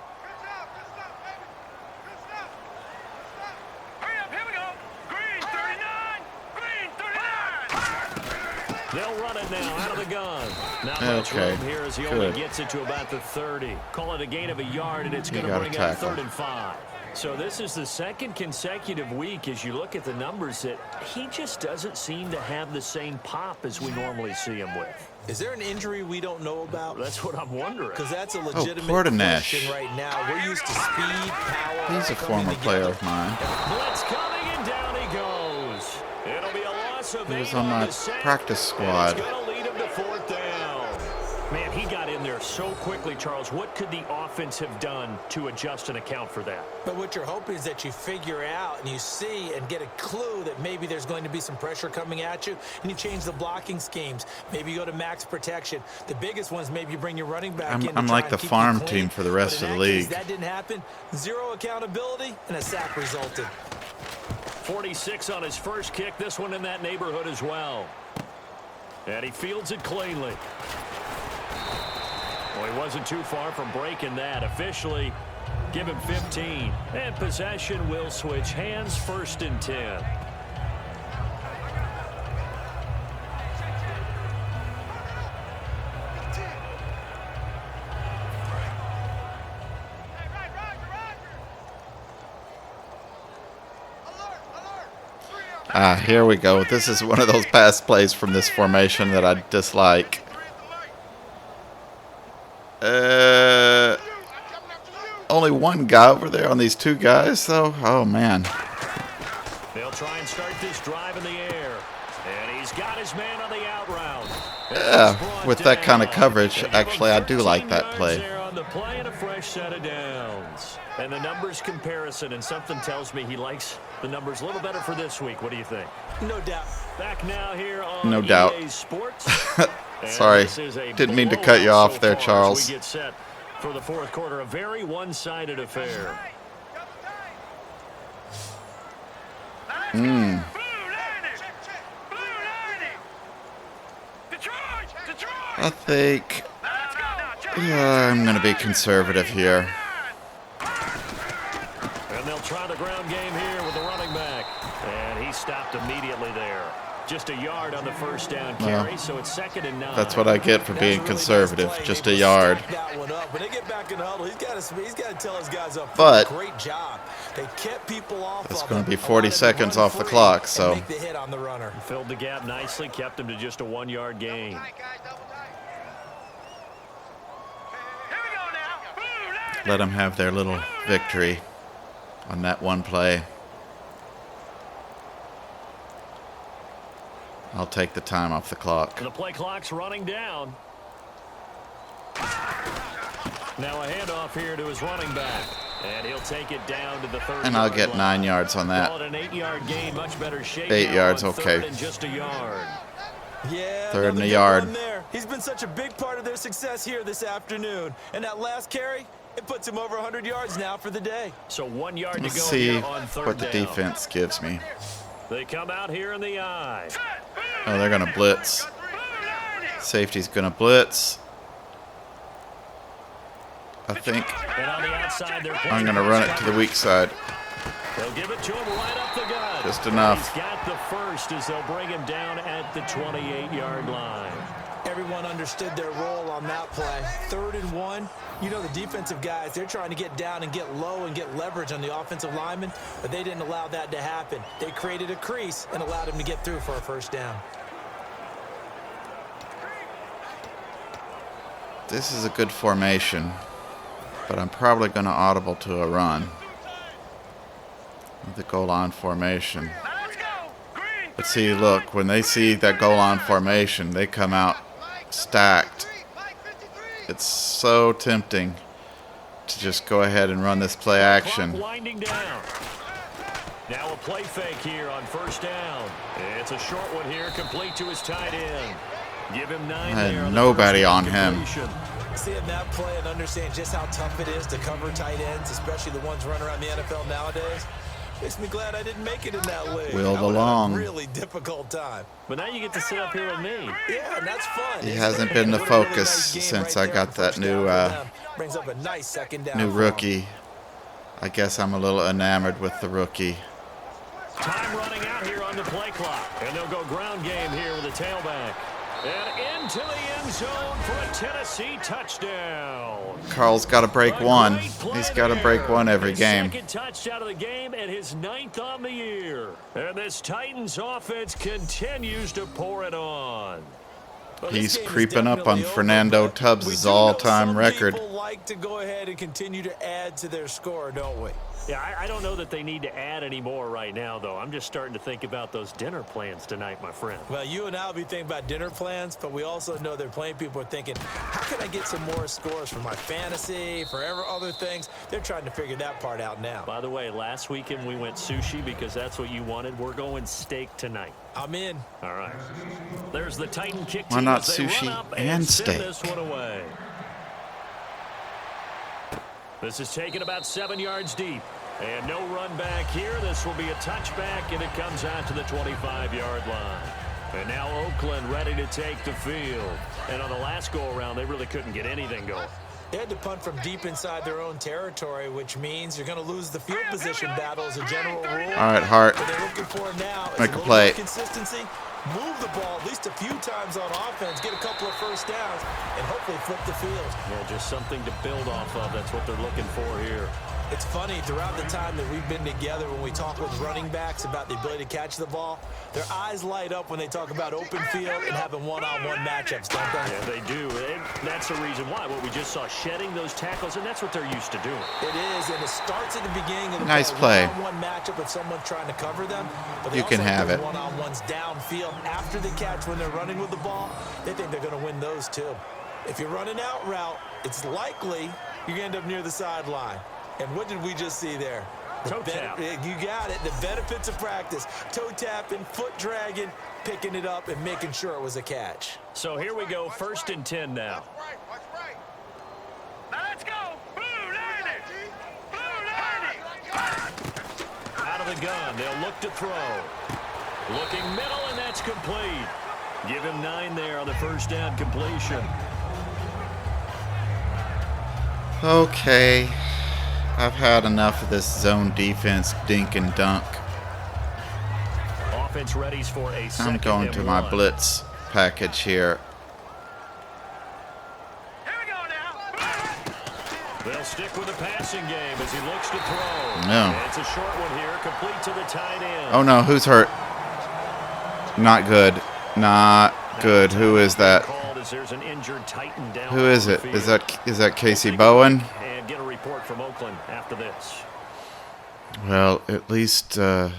Hurry up, here we go! Green, 39! Green, 39! They'll run it now out of the gun. Not much Okay, room here as he good. only gets it to about the 30. Call it a gain of a yard, and it's going to gotta bring out tackle. 3rd and 5. So this is the 2nd consecutive week, as you look at the numbers, that he just doesn't seem to have the same pop as we normally see him with. Is there an injury we don't know about? That's what I'm wondering. Because that's a legitimate Portinash. question right now. We're used to speed, power. He's a coming former player together. of mine. Blitz coming, and down he goes. It'll be a loss of He 8 was on my the sack, practice and squad. it's going to lead him to 4th down. Man, he got in there so quickly, Charles. What could the offense have done to adjust and account for that? But what you're hoping is that you figure out and you see and get a clue that maybe there's going to be some pressure coming at you, and you change the blocking schemes. Maybe you go to max protection. The biggest ones, maybe you bring your running back in to I'm try like and the keep you farm clean. team for the rest But of in the that case, league. that didn't happen. 0 accountability, and a sack resulted. 46 on his first kick. This one in that neighborhood as well. And he fields it cleanly. Well, he wasn't too far from breaking that. Officially, give him 15. And possession will switch hands, 1st and 10. Here we go. This is one of those pass plays from this formation that I dislike. Only one guy over there on these two guys, though. Oh, man. They'll try and start this drive in the air. And he's got his man on the out route. Yeah, with that kind of coverage, actually, I do like that play. There on the play and a fresh set of downs. And the numbers comparison, and something tells me he likes the numbers a little better for this week. What do you think? No doubt. Back now here on No doubt. EA Sports. Sorry, didn't mean to cut you off there, Charles. We get set for the fourth quarter, a very one-sided affair. I think I'm going to be conservative here. And they'll try the ground game here with the running back. And he stopped immediately there. Just a yard on the first down carry, so it's 2nd and 9. That's what I get for being conservative, just a yard. When they get back in the huddle, he's got to tell his guys up. But great job. They kept people off. it's going to be 40 seconds off the clock, so make the hit on the runner. Filled the gap nicely, kept him to just a 1-yard gain. let them have their little victory on that one play. I'll take the time off the clock. The play clock's running down. Now a handoff here to his running back. And he'll take it down to the 30-yard And I'll get line. 9 yards on that. Call it an 8-yard gain, much better shape 8 now yards, on okay. 3rd and just a yard. Yeah, 3rd and a good yard. run there. He's been such a big part of their success here this afternoon. And that last carry, it puts him over 100 yards now for the day. So 1 yard to Let's go see here on 3rd what the down. defense gives me. They come out here in the eye. Oh, they're going to blitz. Safety's going to blitz. I think And on the outside, they're I'm going to run it to the weak side. They'll give it to him right up the gut. Just enough. He's got the first as they'll bring him down at the 28-yard line. Everyone understood their role on that play. 3rd and 1. You know, the defensive guys, they're trying to get down and get low and get leverage on the offensive lineman, but they didn't allow that to happen. They created a crease and allowed him to get through for a first down. This is a good formation, but I'm probably going to audible to a run. The goal line formation. But see, look, when they see that goal line formation, they come out stacked. It's so tempting to just go ahead and run this play action. Clock winding down. Now a play fake here on 1st down. It's a short one here, complete to his tight end. Give him 9 And there. nobody on him. Seeing that play and understand just how tough it is to cover tight ends, especially the ones running around the NFL nowadays, makes me glad I didn't make it in that league. Wheeled I would have along. had a really difficult time. But now you get to sit up here with me. Yeah, and that's fun. He hasn't been the focus since I got that new brings up a nice 2nd down. new for him. rookie. I guess I'm a little enamored with the rookie. Time running out here on the play clock. And they'll go ground game here with a tailback. And into the end zone for a Tennessee touchdown. Carl's got to break one. He's got to break one every His game. 2nd touchdown of the game and his 9th on the year. And this Titans offense continues to pour it on. Well, this He's game is creeping up on definitely over, Fernando but Tubbs' we do know all-time some record. People like to go ahead and continue to add to their score, don't we? Yeah, I don't know that they need to add any more right now, though. I'm just starting to think about those dinner plans tonight, my friend. Well, you and I will be thinking about dinner plans, but we also know they're playing people are thinking, how can I get some more scores for my fantasy, for other things? They're trying to figure that part out now. By the way, last weekend we went sushi because that's what you wanted. We're going steak tonight. I'm in. All right. There's the Titan kick Why team not as they sushi run up and send steak? this one away. This is taken about 7 yards deep. And no run back here. This will be a touchback, and it comes out to the 25-yard line. And now Oakland ready to take the field. And on the last go-around, they really couldn't get anything going. They had to punt from deep inside their own territory, which means you're going to lose the field position battle as a general rule. All right, Hart. What they're looking for now is Make a little play. more consistency. Move the ball at least a few times on offense, get a couple of first downs, and hopefully flip the field. Yeah, just something to build off of. That's what they're looking for here. It's funny, throughout the time that we've been together, when we talk with running backs about the ability to catch the ball, their eyes light up when they talk about open field and having one-on-one matchups, don't they? Yeah, they do. And that's the reason why. What we just saw, shedding those tackles, and that's what they're used to doing. It is, and it starts at the beginning of the Nice play. one-on-one matchup with someone trying to cover them. But they You can also have do it. one-on-ones downfield after the catch when they're running with the ball. They think they're going to win those too. If you're running out route, it's likely you're going to end up near the sideline. And what did we just see there? Toe tap. You got it. The benefits of practice. Toe tapping, foot dragging, picking it up, and making sure it was a catch. So here we go, 1st and 10 now. Watch right. Now let's go. Blue line it. Blue line it. Out of the gun, they'll look to throw. Looking middle, and that's complete. Give him 9 there on the first down completion. Okay. I've had enough of this zone defense dink and dunk. Offense readies for a second I'm going and to my 1. blitz package here. Here we go now. They'll stick with the passing game as he looks to throw. No. And it's a short one here, complete to the tight end. Oh no, who's hurt? Not good. Not good. Who is that? Called as there's an injured Titan down Who is on it? the Is field. that Casey Bowen? And get a report from Oakland after this. Well, at least I'm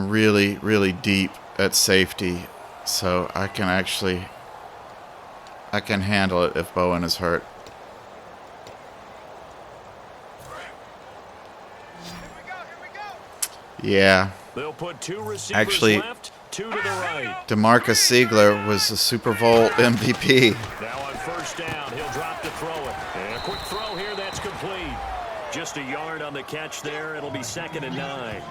really, really deep at safety, so I can handle it if Bowen is hurt. Here we go. Yeah. They'll put 2 receivers Actually, left, 2 to the right. DeMarcus Ziegler was the Super Bowl MVP. Now on first down, he'll drop to throw it. And a quick throw here, that's complete. Just a yard on the catch there. It'll be 2nd and 9.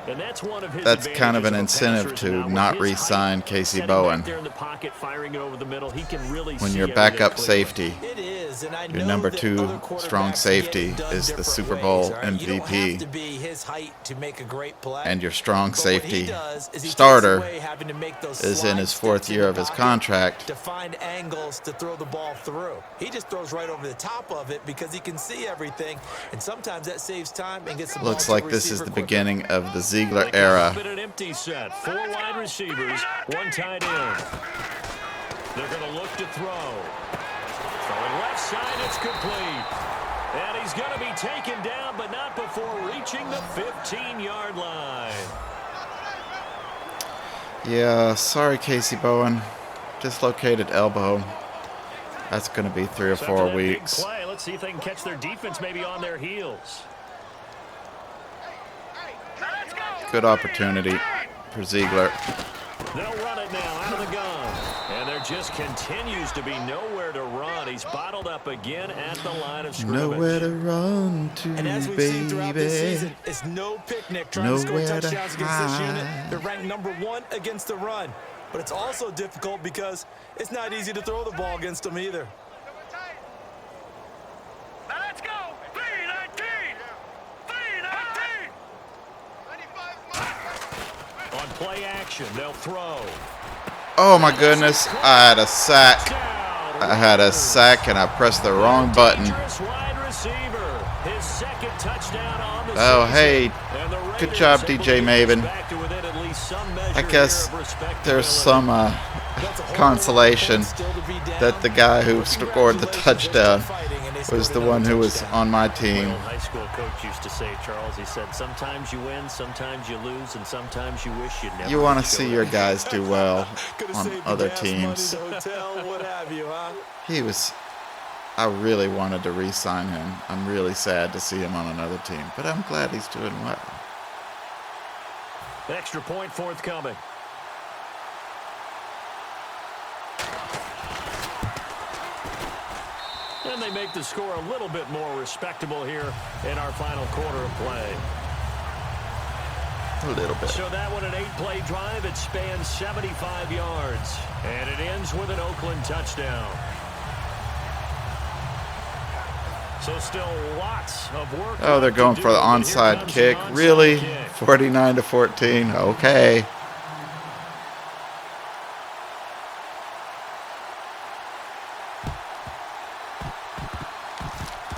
And that's one of his That's kind of an advantages of incentive passers. to Now, with not his re-sign height, Casey setting Bowen. back there in the pocket, firing it over the middle, he can really When see your everything backup clearly. safety, It is, and I your know number that 2 other strong quarterbacks safety get it done is the different Super ways, Bowl all right? You don't have MVP, to be his height to make a great play. and your strong But what he safety does is he takes starter away having to make those is in slide his steps 4th in year the of his pocket contract. to find angles to throw the ball through. He just throws right over the top of it because he can see everything, and sometimes that saves time and gets the ball Looks to like the this is receiver the quicker. beginning of the Ziegler They come era. up in an empty set. 4 wide receivers, 1 tight end. They're going to look to throw. Throwing left side, it's complete. And he's going to be taken down, but not before reaching the 15-yard line. Yeah, sorry, Casey Bowen. Dislocated elbow. That's going to be 3 or So after 4 that big weeks. play, let's see if they can catch their defense maybe on their heels. Good opportunity for Ziegler. They'll run it now out of the gun. And there just continues to be nowhere to run. He's bottled up again at the line of scrimmage. Nowhere to run to, And as we've seen throughout this baby. season, it's no picnic trying to score Nowhere to touchdowns against this unit. hide. They're ranked number 1 against the run. But it's also difficult because it's not easy to throw the ball against them either. Now let's go. 3-19. 3-19. On play action, they'll throw. Oh my goodness, I had a sack. I had a sack and I pressed the wrong button. Dangerous wide receiver. His 2nd touchdown on the Oh, season. hey, And the good Raiders job, able DJ to Mabin. get back to within at least some measure I guess here of respectability. there's some That's a whole consolation lot of points still to be down. that the guy who But scored the congratulations, touchdown they're still fighting, and they was scored the another one who was touchdown. on my team. My old high school coach used to say, Charles, he said, sometimes you win, sometimes you lose, and sometimes you wish you'd never You want to reached see over. your guys do well Could've on saved the other gas teams. money, the hotel, what have you, huh? I really wanted to re-sign him. I'm really sad to see him on another team, but I'm glad he's doing well. Extra point forthcoming. And they make the score a little bit more respectable here in our final quarter of play. A little bit. So that one, an 8-play drive. It spans 75 yards. And it ends with an Oakland touchdown. So still lots of work. Oh, they're left to going do, for the but here onside comes kick. the onside Really? kick. 49-14. Okay.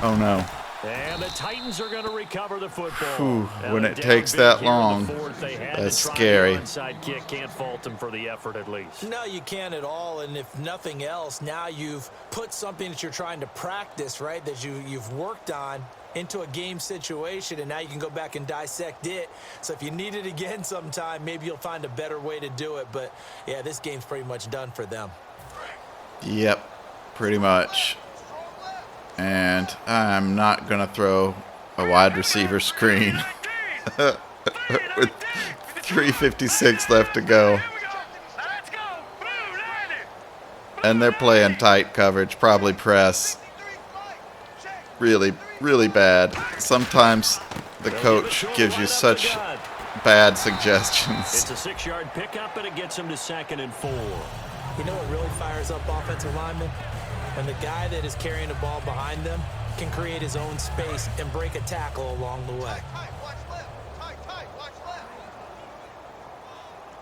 Oh no. And the Titans are going to recover the football. Whew, Now when they're it down takes big that here in the long, fourth. They had that's to try scary. The onside kick. Can't fault them for the effort at least. No, you can't at all. And if nothing else, now you've put something that you're trying to practice, right, that you've worked on into a game situation, and now you can go back and dissect it. So if you need it again sometime, maybe you'll find a better way to do it. But, yeah, this game's pretty much done for them. Yep, pretty much. And I'm not going to throw a wide receiver screen with 3:56 left to go. And they're playing tight coverage, probably press. Really, really bad. Sometimes the coach gives you such bad suggestions. It's a 6-yard pickup, and it gets him to 2nd and 4. You know what really fires up offensive linemen? When the guy that is carrying the ball behind them can create his own space and break a tackle along the way. Watch left. Tight. Watch left.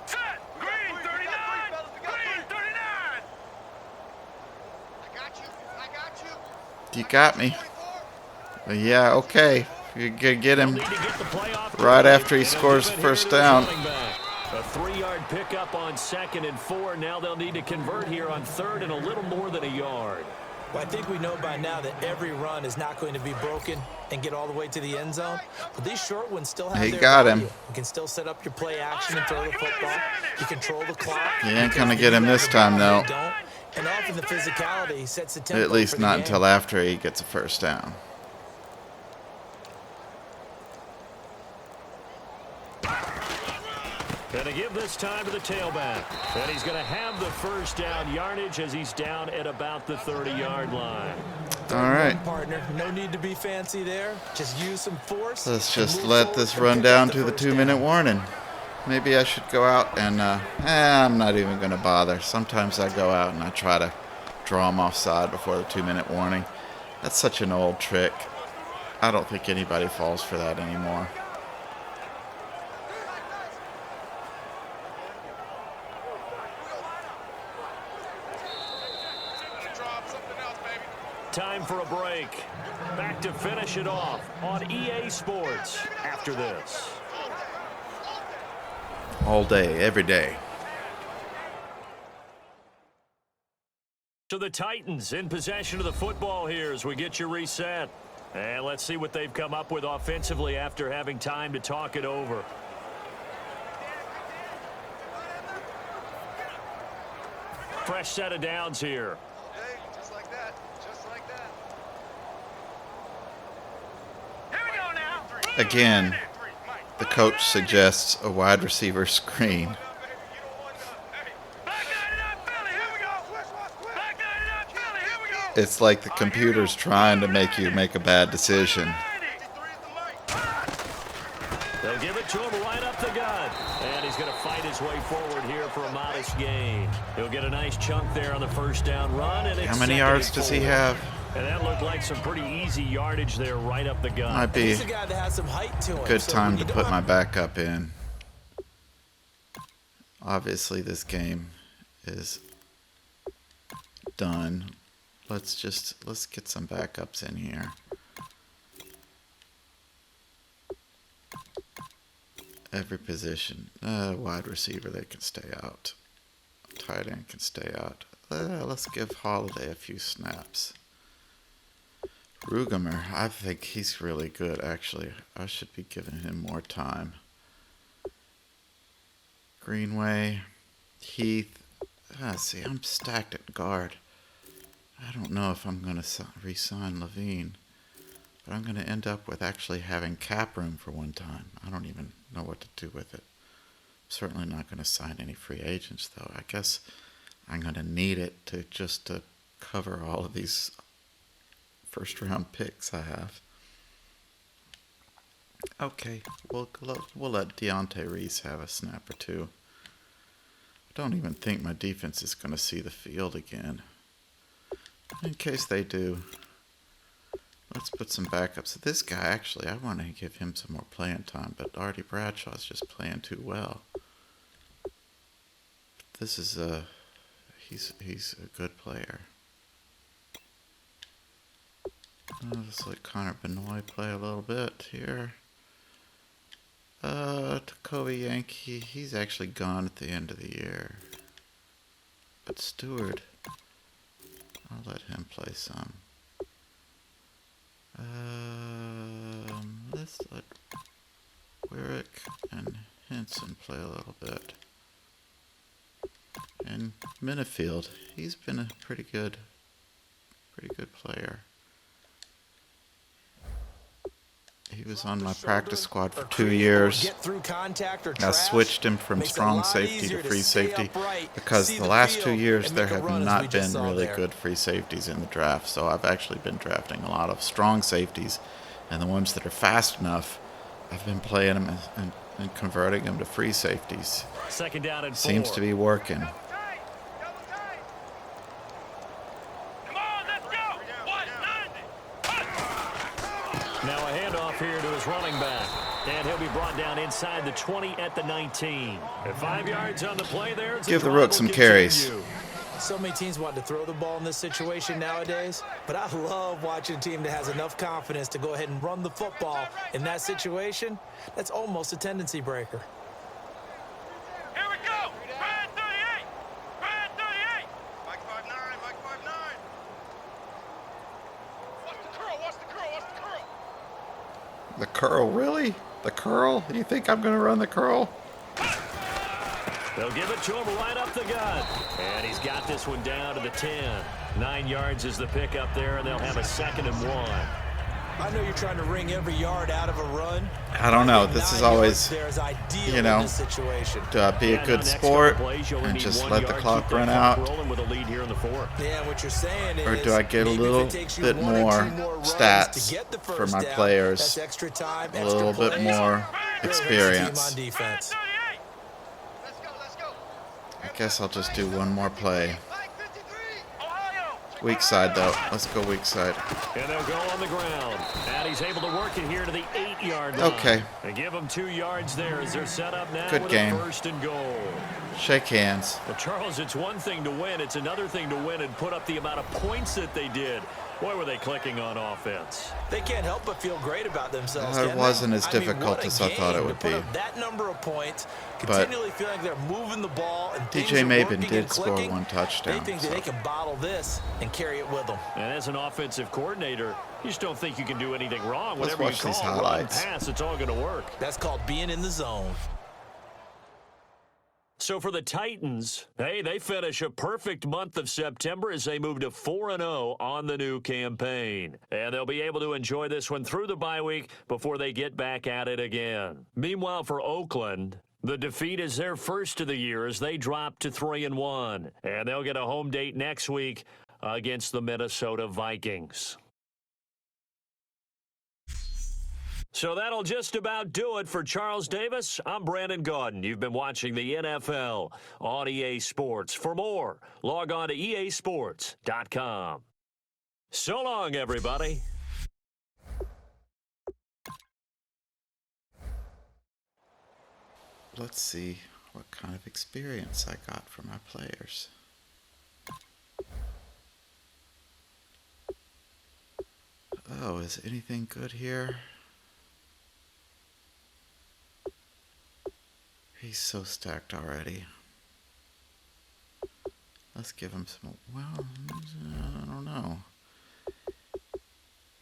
Set. Green 39. Green 39. I got you. You got me. Yeah, okay. You get him Need to get the play off right the after he plate, and scores they'll give it first here to the down. running back. A 3-yard pickup on 2nd and 4. Now they'll need to convert here on 3rd and a little more than a yard. Well, I think we know by now that every run is not going to be broken and get all the way to the end zone. But these short ones still have He their got value. him. You can still set up your play action and throw the football. You control the clock. You ain't gonna Because get him you have this the time, ball, though. they don't. And often the physicality sets the tempo At least for the not game. until after he gets a first down. Gonna give this time to the tailback. And he's gonna have the first down yardage as he's down at about the 30-yard line. All right. Partner, no need to be fancy there. Just use some force. Let's and just move let forward this and run pick down up the to the first 2-minute down. warning. Maybe I should go out and, I'm not even going to bother. Sometimes I go out and I try to draw them offside before the 2-minute warning. That's such an old trick. I don't think anybody falls for that anymore. Time for a break. Back to finish it off on EA Sports after this. All day, every day. So the Titans in possession of the football here as we get you reset. And let's see what they've come up with offensively after having time to talk it over. Fresh set of downs here. Hey, just like that. Here we go now. Again, the coach suggests a wide receiver screen. It's like the computer's trying to make you make a bad decision. They'll give it to him right up the gut. And he's going to fight his way forward here for a modest gain. He'll get a nice chunk there on the first down run. And How many yards does he have? And that looked like some pretty easy yardage there right up the gut. Might be He's a guy that has some height to him. good so time when to you don't put have my backup in. Obviously, this game is done. Let's get some backups in here. Every position. Wide receiver, they can stay out. Tight end can stay out. Let's give Holiday a few snaps. Rugemer, I think he's really good, actually. I should be giving him more time. Greenway, Heath. See, I'm stacked at guard. I don't know if I'm going to re-sign Levine. But I'm going to end up with actually having cap room for one time. I don't even know what to do with it. I'm certainly not going to sign any free agents, though. I guess I'm going to need it to cover all of these first-round picks I have. Okay, we'll let Deontay Reese have a snap or two. I don't even think my defense is going to see the field again. In case they do, let's put some backups. This guy, actually, I want to give him some more playing time, but Artie Bradshaw's just playing too well. This is he's a good player. I'll just let Connor Benoit play a little bit here. Tacoby Yankee, he's actually gone at the end of the year. But Stewart, I'll let him play some. Let's let Wyrick and Henson play a little bit. And Minifield, he's been a pretty good player. He was on my practice squad for 2 years. I switched him from strong safety to free safety because the last 2 years there have not been really good free safeties in the draft. So I've actually been drafting a lot of strong safeties, and the ones that are fast enough, I've been playing them and converting them to free safeties. Second down and 4. Seems to be working. Now a handoff here to his running back. And he'll be brought down inside the 20 at the 19. And 5 yards on the play there. Give the Rook some carries. So many teams want to throw the ball in this situation nowadays, but I love watching a team that has enough confidence to go ahead and run the football. In that situation, that's almost a tendency breaker. Here we go! Brad 38! Brad 38! Mike 5'9", Mike 5'9". Watch the curl, watch the curl, watch the curl! The curl, really? The curl? You think I'm going to run the curl? They'll give it to him right up the gut. And he's got this one down to the 10. 9 yards is the pickup there, and they'll have a 2nd and 1. I know you're trying to wring every yard out of a run. I don't know. This is always, you know, be a good sport and just let the clock run out. Yeah, what you're saying is, or do I get a little bit more stats for my players? A little bit more experience. I guess I'll just do one more play. Weak side, though. Let's go weak side. And they'll go on the ground. And he's able to work it here to the 8-yard line. Okay. And give them 2 yards there as they're set up now Good with game. a 1st and goal. Shake hands. Well, Charles, it's one thing to win. It's another thing to win and put up the amount of points that they did. Boy, were they clicking on offense. They can't help but feel great about themselves. It wasn't as difficult as I thought it would be. That number of points, But continually feeling like they're moving the ball and DJ Mabin did score 1 touchdown. They think that they can bottle this and carry it with them. And as an offensive coordinator, you just don't think you can do anything wrong. Let's Whatever watch you these call, highlights. run, pass, it's all going to work. That's called being in the zone. So for the Titans, hey, they finish a perfect month of September as they move to 4-0 on the new campaign. And they'll be able to enjoy this one through the bye week before they get back at it again. Meanwhile, for Oakland, the defeat is their first of the year as they drop to 3-1. And they'll get a home date next week against the Minnesota Vikings. So that'll just about do it for Charles Davis. I'm Brandon Gaudin. You've been watching the NFL on EA Sports. For more, log on to easports.com. So long, everybody. Let's see what kind of experience I got from my players. Oh, is anything good here? He's so stacked already. Let's give him some, well, I don't know.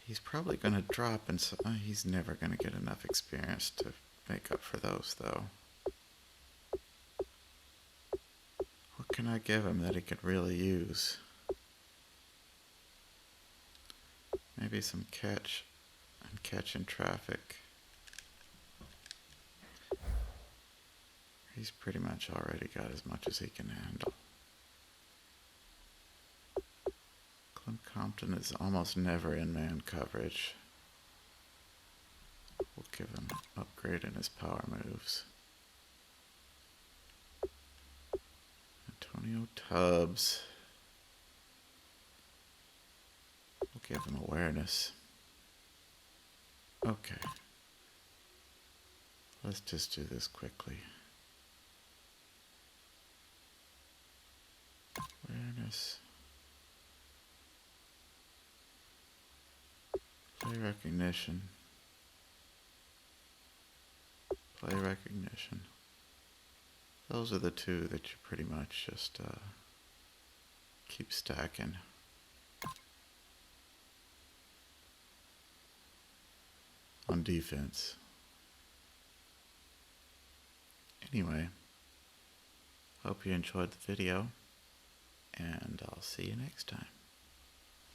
He's probably going to drop, and so he's never going to get enough experience to make up for those, though. What can I give him that he could really use? Maybe some catch and catch in traffic. He's pretty much already got as much as he can handle. Clint Compton is almost never in man coverage. We'll give him an upgrade in his power moves. Antonio Tubbs. We'll give him awareness. Okay. Let's just do this quickly. Awareness. Play recognition. Play recognition. Those are the two that you pretty much just keep stacking. On defense. Anyway, hope you enjoyed the video, and I'll see you next time.